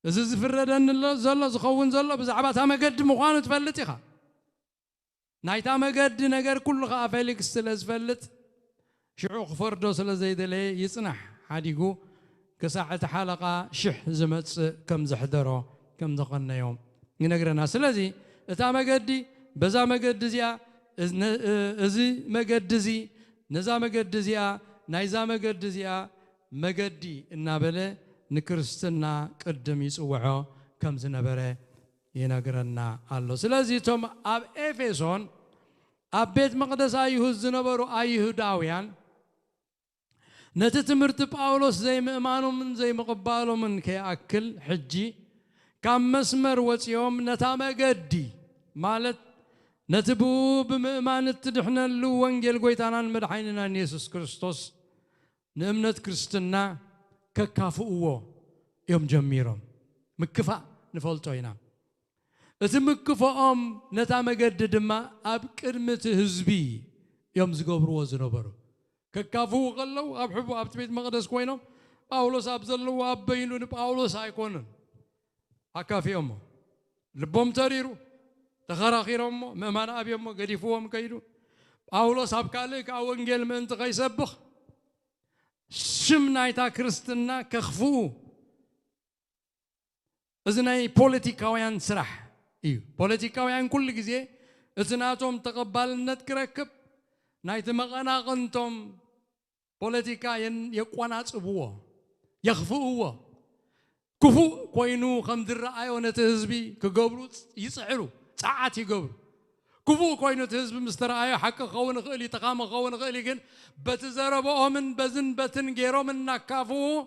إذا زفرد أن الله زلا زخون زلا بزعبات هم قد مخانو تفلتيها نايت هم قد نجار كل خا فيليكس سلز فلت شعوق فردو سلز زيد لي يصنح حديقو كساعة حلقة شح زمت كم زحدرو كم دقنا يوم ينقرنا سلزي إتا ما قدي بزا ما قد زيا إزي ما قد زي نزا ما قد زيا نايزا ما قد زيا ما قدي النابلة نكرستنا قدم يصوعو كم زنبره ينقرنا الله سلازي توم أب إفسون أب بيت مقدس أيهود زنبرو أيهوداويان نتتمرت باولوس زي مأمانو من زي مقبالو من كأكل حجي كم مسمر وتيوم نتاما قدي مالت نتبو بمأمان التدحنا اللو وانجل قويتانا المدحيننا يسوس كريستوس نأمنت كريستنا ككافؤوا يوم جميرهم مكفى نفلتوينا اتمكفؤهم نتاما قد ما أب كلمة هزبي يوم زقبروا وزنبرو ككافؤوا قلوا أب حبوا أب تبيت مقدس كوينهم باولوس أب زلوا أب بينون باولوس هايكونن هكافي أمه لبهم تريرو تخراخير أمه ممان أبي أمه قديفوهم كيدو باولوس أب كالك أو انجيل من انت غيسبخ شمنايتا كريستنا كخفو إذناي بوليتيكاويان سرح إيو بوليتيكاويان كل جزء إذناتهم تقبلنت كركب نايت مغانا قنتم بوليتيكاين يقوانات أبوه يخفوه كفو كوينو خمد الرأي ونتهزبي كقبرو يسعرو ساعات يقبرو كفو كوينو تهزب مسترعايا حق خون غالي تقام خون غالي جن بتزربوا من بزن بتن جيرو من نكافو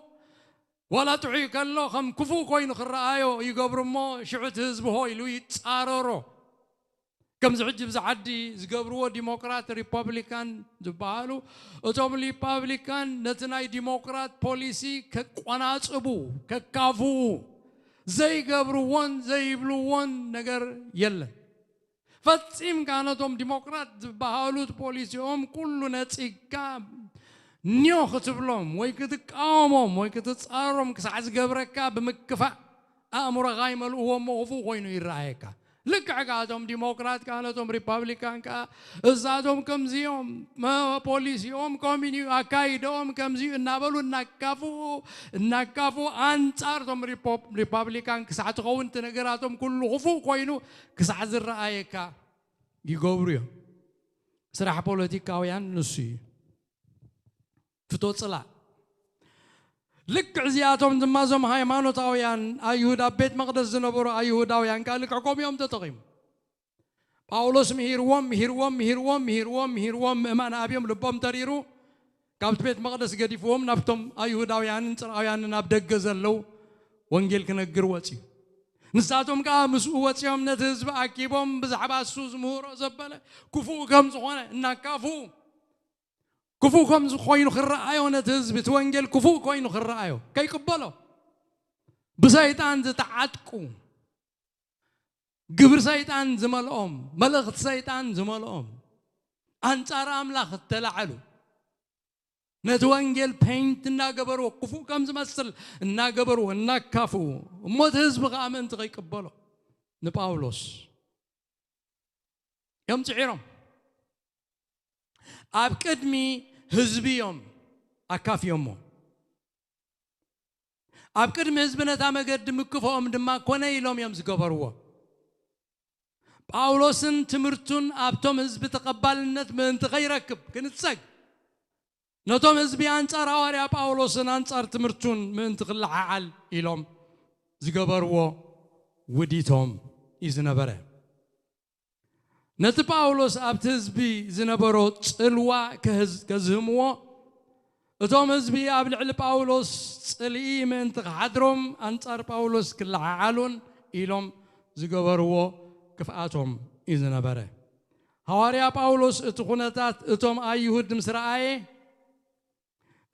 ولا تعيك الله خم كفو كوينو خرعايو يقبرو مو شعت هزبه هاي لو يتصاررو كم زعج بزعدي زقبرو ديمقراط ريبابليكان زبالو أتوم ريبابليكان نتناي ديمقراط بوليسي كقناص أبو ككافو زي قبرو وان زي بلو وان نجر يلا فتسيم كانتهم ديمقراط بهالوت بوليسيهم كلنا تيكاب نيو خطبلهم ويكتك آمهم ويكتك أرم كسعز قبركا بمكفأ أمر غايم الأوه موفو وينو يرأيكا لك عقادهم ديمقراط كانتهم ريبابليكان كا إزادهم كمزيهم ما بوليسيهم كومينيو أكايدهم كمزيو نابلو نكافو أنصارهم ريبابليكان كسعت غون تنقراتهم كله غفو وينو كسعز الرأيكا يقبريو صراحة بوليتيكاويان نسي فتوت صلاة لك عزياتهم دمازهم هايمانوتاويان أيهودا بيت مقدس زنبورو أيهوداويان قال لك عقوم يوم تتقيم باولوس مهيروم أمان أبيهم لبهم تريرو كابت بيت مقدس قديفوهم نفتم أيهوداويان نصراويان نابدق زلو وانجيل كنقرواتي نساتهم كامس قواتيهم نتهزب أكيبهم بزعبا السوز مهورو زبالة كفو كم زخوانا نكافو كفو كم خوينو خرأيو نتهز بتوانجل كفو خوينو خرأيو كي قبلو بسيطان زتعاتكو قبر سيطان زمالهم ملغت سيطان زمالهم أنصار أملاخ التلعلو نتوانجل بينت ناقبرو كفو كم زمسل ناقبرو ناكافو موت هزب غامن تغي قبلو نباولوس يوم تعيرهم أبكدمي هزبيهم أكاف يومو أبكدمي هزبنا تاما قد مكفوهم دما كونا يلوم يمز قبروا باولوسن تمرتون أبتم هزب تقبلنت من تغيركب كنت سق نتوم هزبي أنصار هواريا باولوسن أنصار تمرتون من تغلع عال يلوم زقبروا وديتهم إذن نت باولوس أبتزبي زنبرو تلوا كزهموا أتوم هزبي قبل على باولوس تلي من تحضرهم أنصار باولوس كل عالون إلهم زقبروا كفاتهم إذن نبره هواريا باولوس اتخونتات اتوم أيهود مسرائي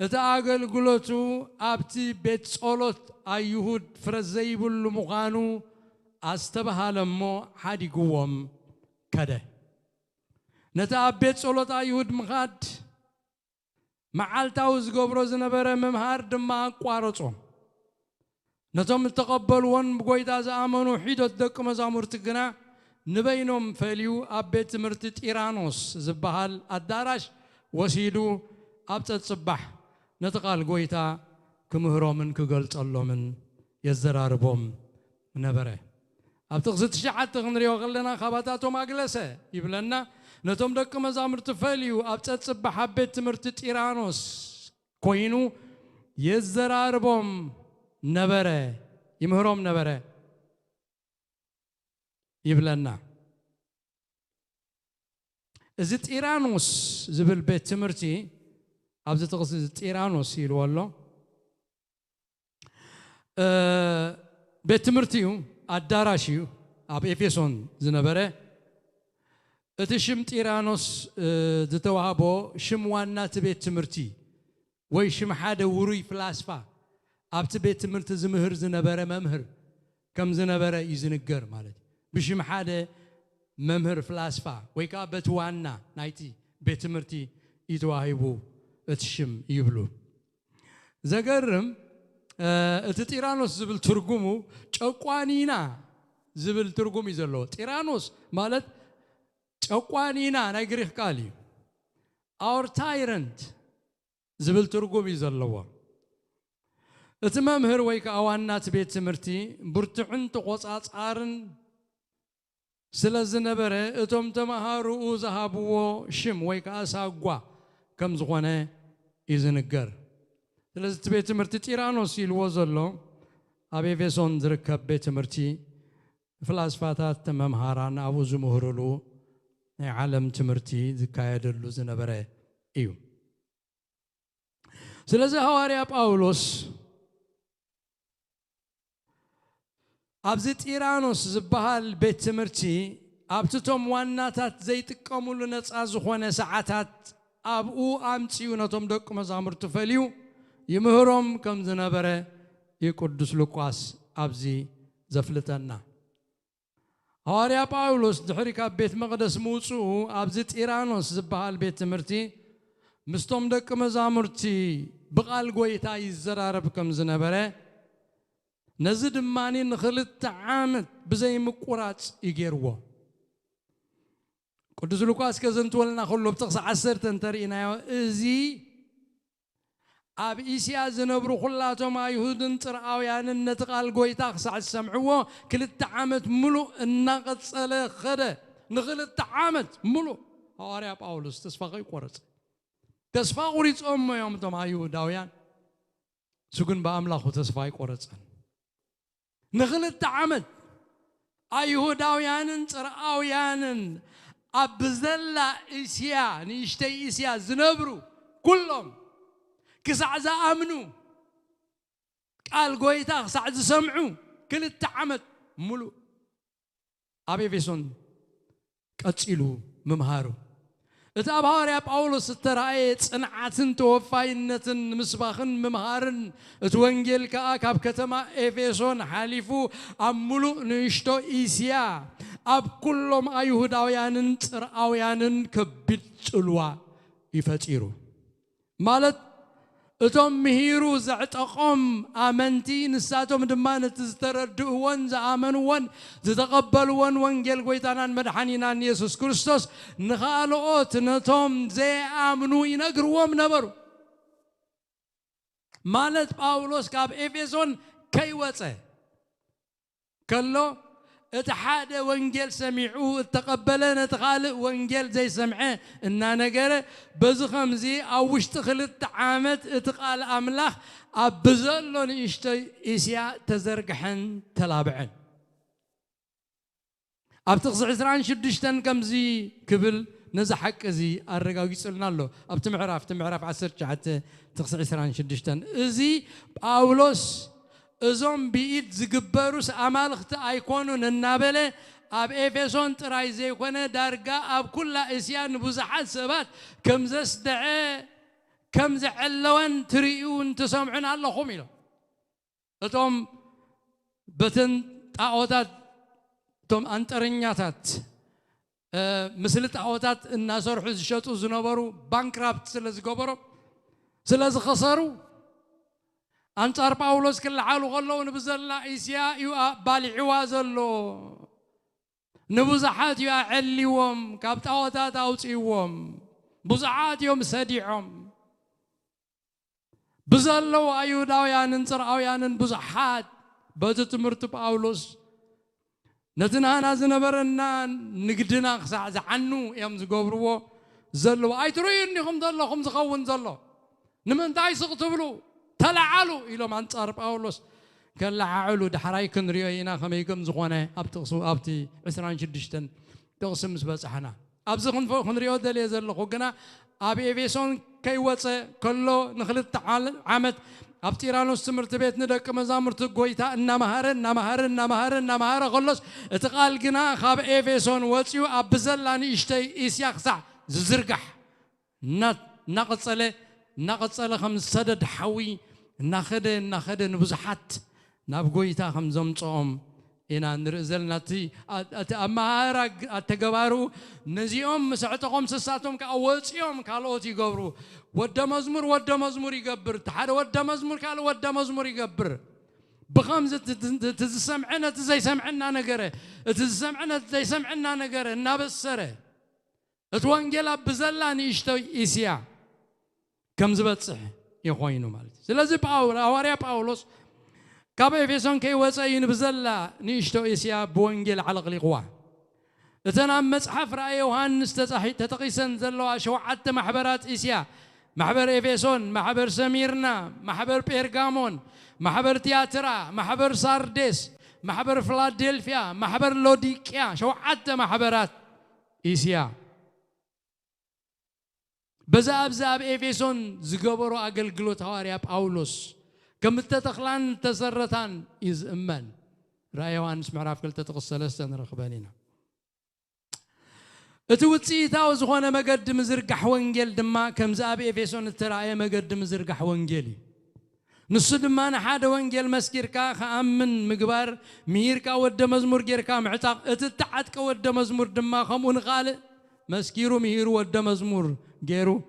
اتاقل قلتو أبتي بيت صولت أيهود فرزيب المغانو أستبها لمو حادي قوام كده نتابت صلوت أيهود مخاد معالتاو زغبرو زنبره ممهار دما قوارصو نتوم تقبلون بقويتا زامنو حيدو دق مزامورت غنا نبينهم فليو أبيت تمرت تيرانوس زبحال الدارش وسيدو أبت تصبح نتقال قويتا كمهرومن كقلت الله من يزراربهم نبره أبتغزت شعات تغنري وغلنا خباتاتو ماقلسة يبلنا نتوم دك مزامر تفليو أبتتصب حبيت تمرت تيرانوس كوينو يزراربهم نبره يمهروم نبره يبلنا إذا تيرانوس زبل بيت تمرتي أبتغزت تيرانوس يلو الله بيت تمرتيو أداراشيو أب إفيسون زنبرة أتشم تيرانوس دتوهابو شموانا تبيت تمرتي وي شم حدا وروي فلاسفة أب تبيت تمرت زمهر زنبرة ممهر كم زنبرة يزنقر مالتي بشم حدا ممهر فلاسفة ويكا بتوانا نايتي بيت تمرتي يتواهبو أتشم يبلو زقرم تيرانوس زبل ترجمو تقوانينا زبل ترجمي زلوا تيرانوس مالت تقوانينا نجريخ قالي our tyrant زبل ترجمي زلوا اتمام هرويك أوانات بيت سمرتي برتعن تقصات عارن سلز نبره اتم تمهارو ذهبوا شم ويك أساقوا كم زغنة إذنقر سلز بيت سمرتي تيرانوس يلوزلو أبي فيسون ذركب بيت سمرتي فلاسفاتات تمام هاران أبو زمهرلو عالم تمرتي ذكاية دلو زنبره إيو سلز هواري باولوس أبزت إيرانوس زبها البيت تمرتي أبتتم واناتات زيت كامل نتأزخونا ساعات أبو أمتيونتهم دك مزامر تفليو يمهرهم كم زنبره يقدس لقاس أبزي زفلتنا هاريا باولوس دحريك بيت مقدس موسو أبزت إيرانوس زبها البيت تمرتي مستم دك مزامرتي بقال قويتا يزرارب كم زنبره نزد ماني نخلت عامت بزي مقورات يجيروا قدس لوكاس كزنت ولنا خلو بتقص عسر تنترينا ازي اب إيسيا زنبرو خلاتهم يهود ترعاويان النتقال قويتا خصع السمعوه كلت عامت ملو الناقد صله خده نخلت عامت ملو هاريا باولوس تسفاقي قرص تسفاقوري صوم يوم تما يهوداويان سكن باملاخو تسفاقي قرص نخلت عمد أيهوداويان ترعاويان أبزلا إسيا نيشتي إسيا زنبرو كلهم كسعزا أمنوا قال قويتا سعز سمعوا كل التعمد ملو أبي فيسون كتسيلو ممهارو اتابهاريا باولوس التراي صنعاتن توفاينتن مسباخن ممهارن اتوانجيل كاب كتما افيسون حالفو امولو نشتو اسيا اب كلهم ايهوداويانن صرعاويانن كبيصلوا يفطيرو مالت اتوم مهيرو زعتقم امنتي نساتهم دمان تزتردون زامنون تتقبلون وانجيل غويتانان مدحانينان يسوع كريستوس نخالوت نتوم زي امنو ينغروم نبرو مالت باولوس كاب افيسون كيوصه كلو اتحاد وانجيل سمعوه تقبلنا تخالق وانجيل زي سمعه ان نغره بزي خمزي او وشت خلت عامت اتقال املاح ابزلون اشتي اسيا تزرقحن تلابعن ابتقص عسران شدشتن كمزي كبل نزحق زي ارغاغيصلنا له ابت معراف 10 حتى تقص عسران شدشتن ازي باولوس ازوم بيد زغبروس امالخت ايكونون النابله اب افيسون تراي زي كونه دارغا اب كل اسيان بزحات سبات كمزس دعه كمز علون تريون تسمعون اللهم يلو اتوم بتن طاوتات توم انطرنياتات مثل طاوتات الناسرحو زشطو زنبرو بانكرابت سلازغبرو سلاز خسروا أنصار باولوس كل حاله غلو نبزلا إسيا يوا بالعوا زلو نبزحات يوا عليوم كابتاوتات أوصيوم بزحات يوم سديعهم بزلو أيوداويان نصراويان بزحات بزت مرت باولوس نتنا نازنبرنا نقدنا خسع زعنو يوم زغبرو زلو أيتروينهم زلهم زخون زلو نمن تاي سقطبلو تلعلو إلهم أنصار باولوس كلعلو دحراي كنريوينا خميكم زخونه أبتقصو أبتي عسران شدشتن تقسم بصحنا أبزخن فوق خنريو دلي زلخو كنا أبي إفيسون كيوصه كله نخلط عمد أبتيرانوس سمرت بيت ندق مزامرت قويتا نمهر خلص اتقال كنا خاب إفيسون وصيو أبزلاني اشتي إسياق سع زرقح نقصله خمس سدد حوي ناخد نبزحات نابغويتا خمزم صوم إنا نرزلنا تي أمهارا أتجبارو نزيهم مسعتهم سساتهم كأوصيهم كالوت يجبرو ود مزمور يجبر تحد ود مزمور كالو ود مزمور يجبر بخمسة تسمعنا تزي سمعنا نجره تسمعنا تزي سمعنا نجره نابسره اتوانجيلا بزلاني يشتوي إسيا كم زبطح يخوينو مالتي سلازي هواريا باولوس كابا إفيسون كي وصاين بزلا نيشتو إسيا بوانجيل على غليقوا اتنا مصحف رأي يوحنس تتقيسن زلوا شوعت محبرات إسيا محبر إفيسون محبر سميرنا محبر بيرغامون محبر تياترا محبر سارديس محبر فلادلفيا محبر لوديكيا شوعت محبرات إسيا بزاب إفيسون زغبرو أغلغلوت هواريا باولوس كم تتخلان تسرتان إز أمان رأي يوحنس معراف كل تتقصلستن رخبانينا اتوتسي تاوز خونا مقد مزرقح وانجيل دما كم زاب إفيسون الترايا مقد مزرقح وانجيلي نص دما نحاد وانجيل مسكيركا خامن مقبار ميركا ود مزمور جيركا معتاق اتتعتك ود مزمور دما خمون غالي مسكيرو ميرو ود مزمور جيرو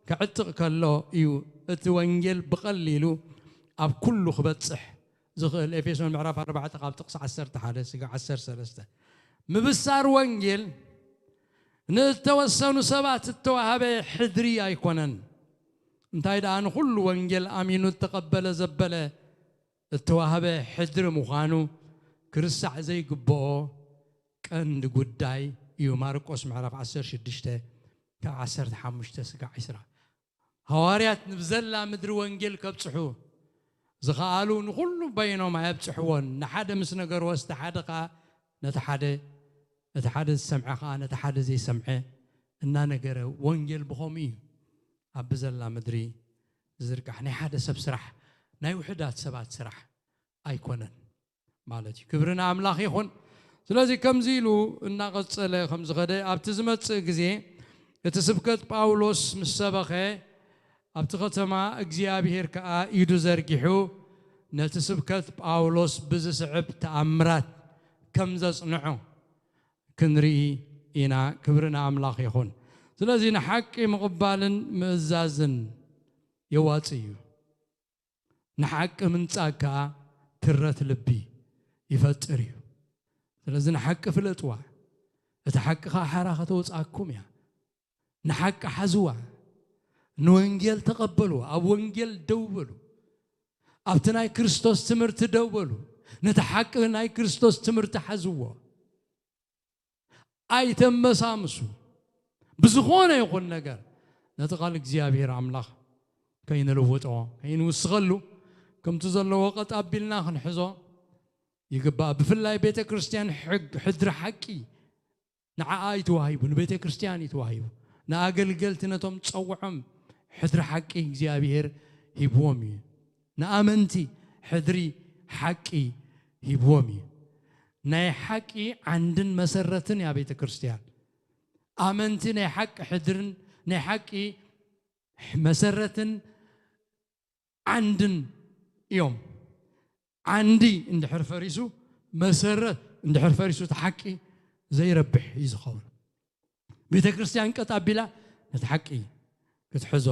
كعتق كله يو اتوانجيل بقليلو اب كله خبتصح زخل افيسون معرف 4 قاب تقص 10 حاله سقع 10 سلسته مبسار وانجيل نتوسنوا سبات التوهبه حدري ايكونن انتي دان كل وانجيل امين تقبل زبله التوهبه حدر مخانو كرسع زي قبو قند غداي يو ماركوس معرف 10 6 كعسر حمشته سقع 10 هواريات نبزلا مدر وانجيل كبصحو زخالون كل بينهم يبصحون نحد مس نجر واستحدقا نتحدث سمعها نتحدث زي سمعه إن نجر وانجيل بخومي أبزلا مدري زرقح نحد سب سرح ناي وحدات سبات سرح أيكونن مالتي كبرنا أملاخ يخون ስለዚህ ከምዚሉ እናቀጸለ ከምዝኸደ ኣብቲ ዝመጽእ ግዜ እቲ ስብከት ጳውሎስ ምስ ሰበኸ ኣብቲ ከተማ እግዚኣብሔር ከዓ ኢዱ ዘርጊሑ ነቲ ስብከት ጳውሎስ ብዝስዕብ ተኣምራት ከም ዘጽንዖ ክንርኢ ኢና። ክብርና ኣምላኽ ይኹን። ስለዚህ ንሓቂ ምቕባልን ምእዛዝን የዋጽእ እዩ። ንሓቂ ምንጻግ ከዓ ትረት ልቢ ይፈጥር እዩ። ስለዚህ ንሓቂ ፍለጥዋ፣ እቲ ሓቂ ከዓ ሓራ ከተውጻእኩም እያ። ንሓቂ ሓዝዋ፣ ንወንጌል ተቐበሉ፣ ኣብ ወንጌል ደው በሉ፣ ኣብቲ ናይ ክርስቶስ ትምህርቲ ደው በሉ፣ ነቲ ሓቂ ናይ ክርስቶስ ትምህርቲ ሓዝዎ፣ ኣይተመሳምሱ ብዝኾነ ይኹን ነገር ነቲ ቃል እግዚኣብሔር ኣምላኽ ከይንልውጦ ከይንውስኸሉ ከምቲ ዘለዎ ቀጣቢልና ክንሕዞ ይግባእ። ብፍላይ ቤተ ክርስቲያን ሕድሪ ሓቂ ንዓኣ ይተዋሂቡ፣ ንቤተ ክርስቲያን ይተዋሂቡ፣ ንኣገልገልቲ ነቶም ፀውዖም ሕድሪ ሓቂ እግዚኣብሔር ሂብዎም እዩ። ንኣመንቲ ሕድሪ ሓቂ ሂብዎም እዩ። ናይ ሓቂ ዓንድን መሰረትን ያ ቤተ ክርስቲያን ኣመንቲ ናይ ሓቂ ሕድርን ናይ ሓቂ መሰረትን ዓንድን እዮም። ዓንዲ እንድሕር ፈሪሱ መሰረት እንድሕር ፈሪሱ ተሓቂ ዘይረብሕ እዩ ዝኸውን። ቤተ ክርስቲያን ቀጣቢላ ነቲ ሓቂ ክትሕዞ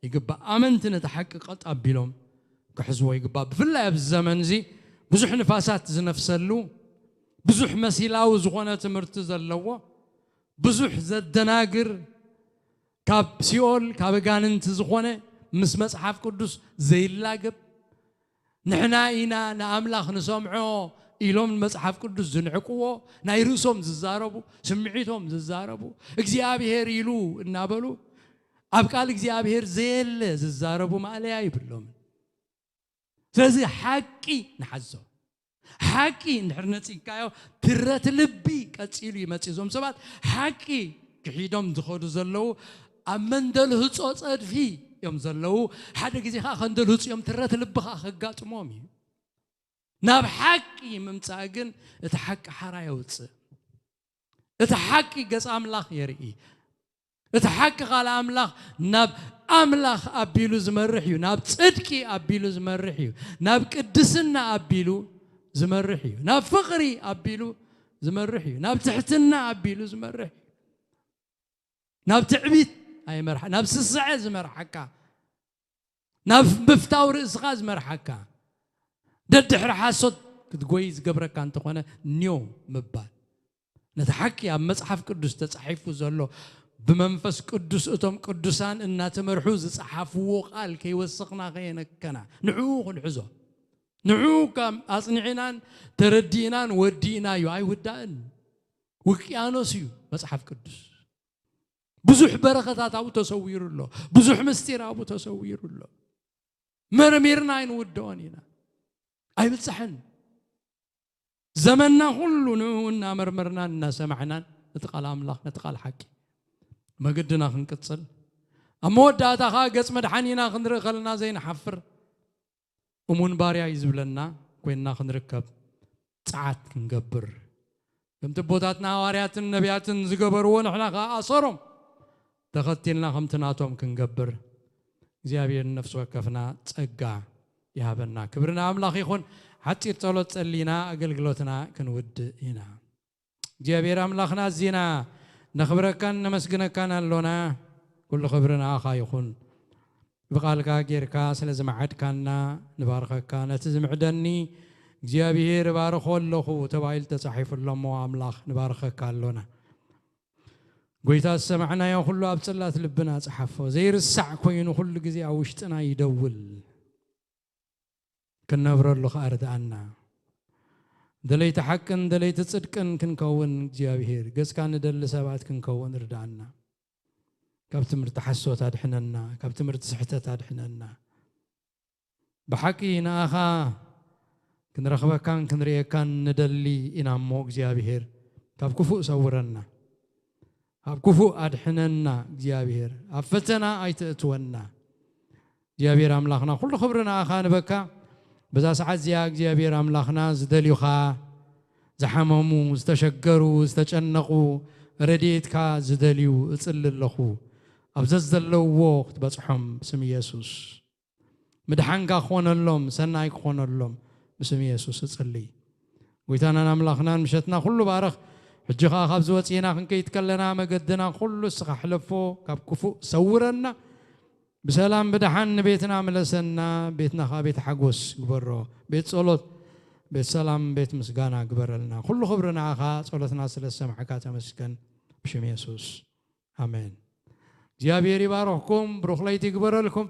ይግባእ። ኣመንቲ ነቲ ሓቂ ቀጣቢሎም ክሕዝዎ ይግባእ። ብፍላይ ኣብዚ ዘመን እዚ ብዙሕ ንፋሳት ዝነፍሰሉ፣ ብዙሕ መሲላዊ ዝኾነ ትምህርቲ ዘለዎ፣ ብዙሕ ዘደናግር ካብ ሲኦል ካብ ጋንንቲ ዝኾነ ምስ መጽሓፍ ቅዱስ ዘይላገብ ንሕና ኢና ንኣምላኽ ንሰምዖ ኢሎም መጽሓፍ ቅዱስ ዝንዕቅዎ ናይ ርእሶም ዝዛረቡ ስምዒቶም ዝዛረቡ እግዚኣብሔር ኢሉ እናበሉ ኣብ ቃል እግዚኣብሔር ዘየለ ዝዛረቡ ማእለያ ይብሎም። ስለዚ ሓቂ ንሓዞ ሓቂ እንድሕር ነፂካዮ ትረት ልቢ ቀፂሉ ይመጽእ። እዞም ሰባት ሓቂ ክሒዶም ዝኸዱ ዘለዉ ኣብ መንደል ህጾ ጸድፊ እዮም ዘለዉ። ሓደ ግዜ ከዓ ከንደል ህጹ እዮም ትረት ልብኻ ከጋጥሞም እዩ። ናብ ሓቂ ምምጻእ ግን እቲ ሓቂ ሓራ የውፅእ። እቲ ሓቂ ገጽ ኣምላኽ የርኢ። እቲ ሓቂ ቃል ኣምላኽ ናብ ኣምላኽ ኣቢሉ ዝመርሕ እዩ። ናብ ጽድቂ ኣቢሉ ዝመርሕ እዩ። ናብ ቅድስና ኣቢሉ ዝመርሕ እዩ። ናብ ፍቕሪ ኣቢሉ ዝመርሕ እዩ። ናብ ትሕትና ኣቢሉ ዝመርሕ እዩ። ናብ ትዕቢት ኣይመርሓ፣ ናብ ስስዐ ዝመርሓካ፣ ናብ ምፍታው ርእስኻ ዝመርሓካ፣ ደድሕሪ ሓሶት ክትጎይ ዝገብረካ እንተኾነ ኒዮ ምባል ነቲ ሓቂ ኣብ መጽሓፍ ቅዱስ ተጻሒፉ ዘሎ ብመንፈስ ቅዱስ እቶም ቅዱሳን እናተመርሑ ዝጸሓፍዎ ቃል ከይወስኽና ከየነከና ንዕኡ ክንሕዞ፣ ንዕኡ ከም ኣጽኒዕናን ተረዲእናን ወዲእና እዩ። ኣይውዳእን። ውቅያኖስ እዩ መጽሓፍ ቅዱስ። ብዙሕ በረኸታት ኣብኡ ተሰዊሩ ኣሎ። ብዙሕ ምስጢር ኣብኡ ተሰዊሩ ኣሎ። መርሚርና ኣይንውድኦን ኢና፣ ኣይብፅሕን። ዘመንና ኩሉ ንዕኡ እናመርመርናን እናሰማዕናን ነቲ ቃል ኣምላኽ ነቲ ቃል ሓቂ መገድና ክንቅፅል ኣብ መወዳእታ ከዓ ገጽ መድሓኒና ክንርኢ ከለና ዘይንሓፍር እሙን ባርያ እዩ ዝብለና ኮይንና ክንርከብ ፀዓት ክንገብር ከምቲ ቦታትና ሐዋርያትን ነቢያትን ዝገበርዎ ንሕና ከዓ ኣሰሮም ተኸቲልና ከምቲ ናቶም ክንገብር እግዚአብሔር ነፍስ ወከፍና ጸጋ ይሃበና። ክብርና ኣምላኽ ይኹን። ሓፂር ጸሎት ጸሊና ኣገልግሎትና ክንውድ ኢና። እግዚአብሔር ኣምላኽና እዚና ነኽብረካን ነመስግነካን ኣሎና። ኩሉ ክብርና ኣኻ ይኹን። ብቃልካ ጌርካ ስለ ዝመዓድካና ንባርኸካ። ነቲ ዝምዕደኒ እግዚአብሔር ባርኾ ኣለኹ ተባሂሉ ተጻሒፉሎሞ ኣምላኽ ንባርኸካ ኣሎና። ጎይታ ሰማዕናዮ ኩሉ ኣብ ጽላት ልብና ጽሓፎ ዘይርሳዕ ኮይኑ ኩሉ ግዜ ኣብ ውሽጥና ይደውል ክንነብረሉ ኸኣርድኣና ደለይቲ ሓቅን ደለይቲ ጽድቅን ክንከውን እግዚአብሔር ገጽካ ንደሊ ሰባት ክንከውን እርዳኣና። ካብ ትምህርቲ ሓሶት ኣድሕነና፣ ካብ ትምህርቲ ስሕተት ኣድሕነና። ብሓቂ ንኣኻ ክንረኽበካን ክንርኤካን ንደሊ ኢና እሞ እግዚአብሔር ካብ ክፉእ ሰውረና፣ ኣብ ክፉእ ኣድሕነና እግዚአብሔር፣ ኣብ ፈተና ኣይትእትወና እግዚአብሔር ኣምላኽና። ኩሉ ክብሪ ንኣኻ ንበካ። በዛ ሰዓት እዚኣ እግዚአብሔር ኣምላኽና ዝደልዩኻ زحممو استشجروا استجنقوا رديتك زدليو اصللخو ابزز زلو وقت بصحم بسم يسوع مدحنكا خونلهم سناي خونلهم بسم يسوع صلي ويتانا نملخنا مشتنا كله بارخ حجخا خبز وصينا خنكيتكلنا مقدنا كله سخحلفو كاب كفو سورنا بسلام بدحن بيتنا ملسنا بيتنا خابيت حقوس قبرو بيت صلوت بيت سلام بيت مسغانا قبرلنا كل خبرنا خا صلوتنا سلسمحكا تمسكن بشم يسوع امين እግዚአብሔር ይባርክኩም ብሩክ ለይቲ ግበረልኩም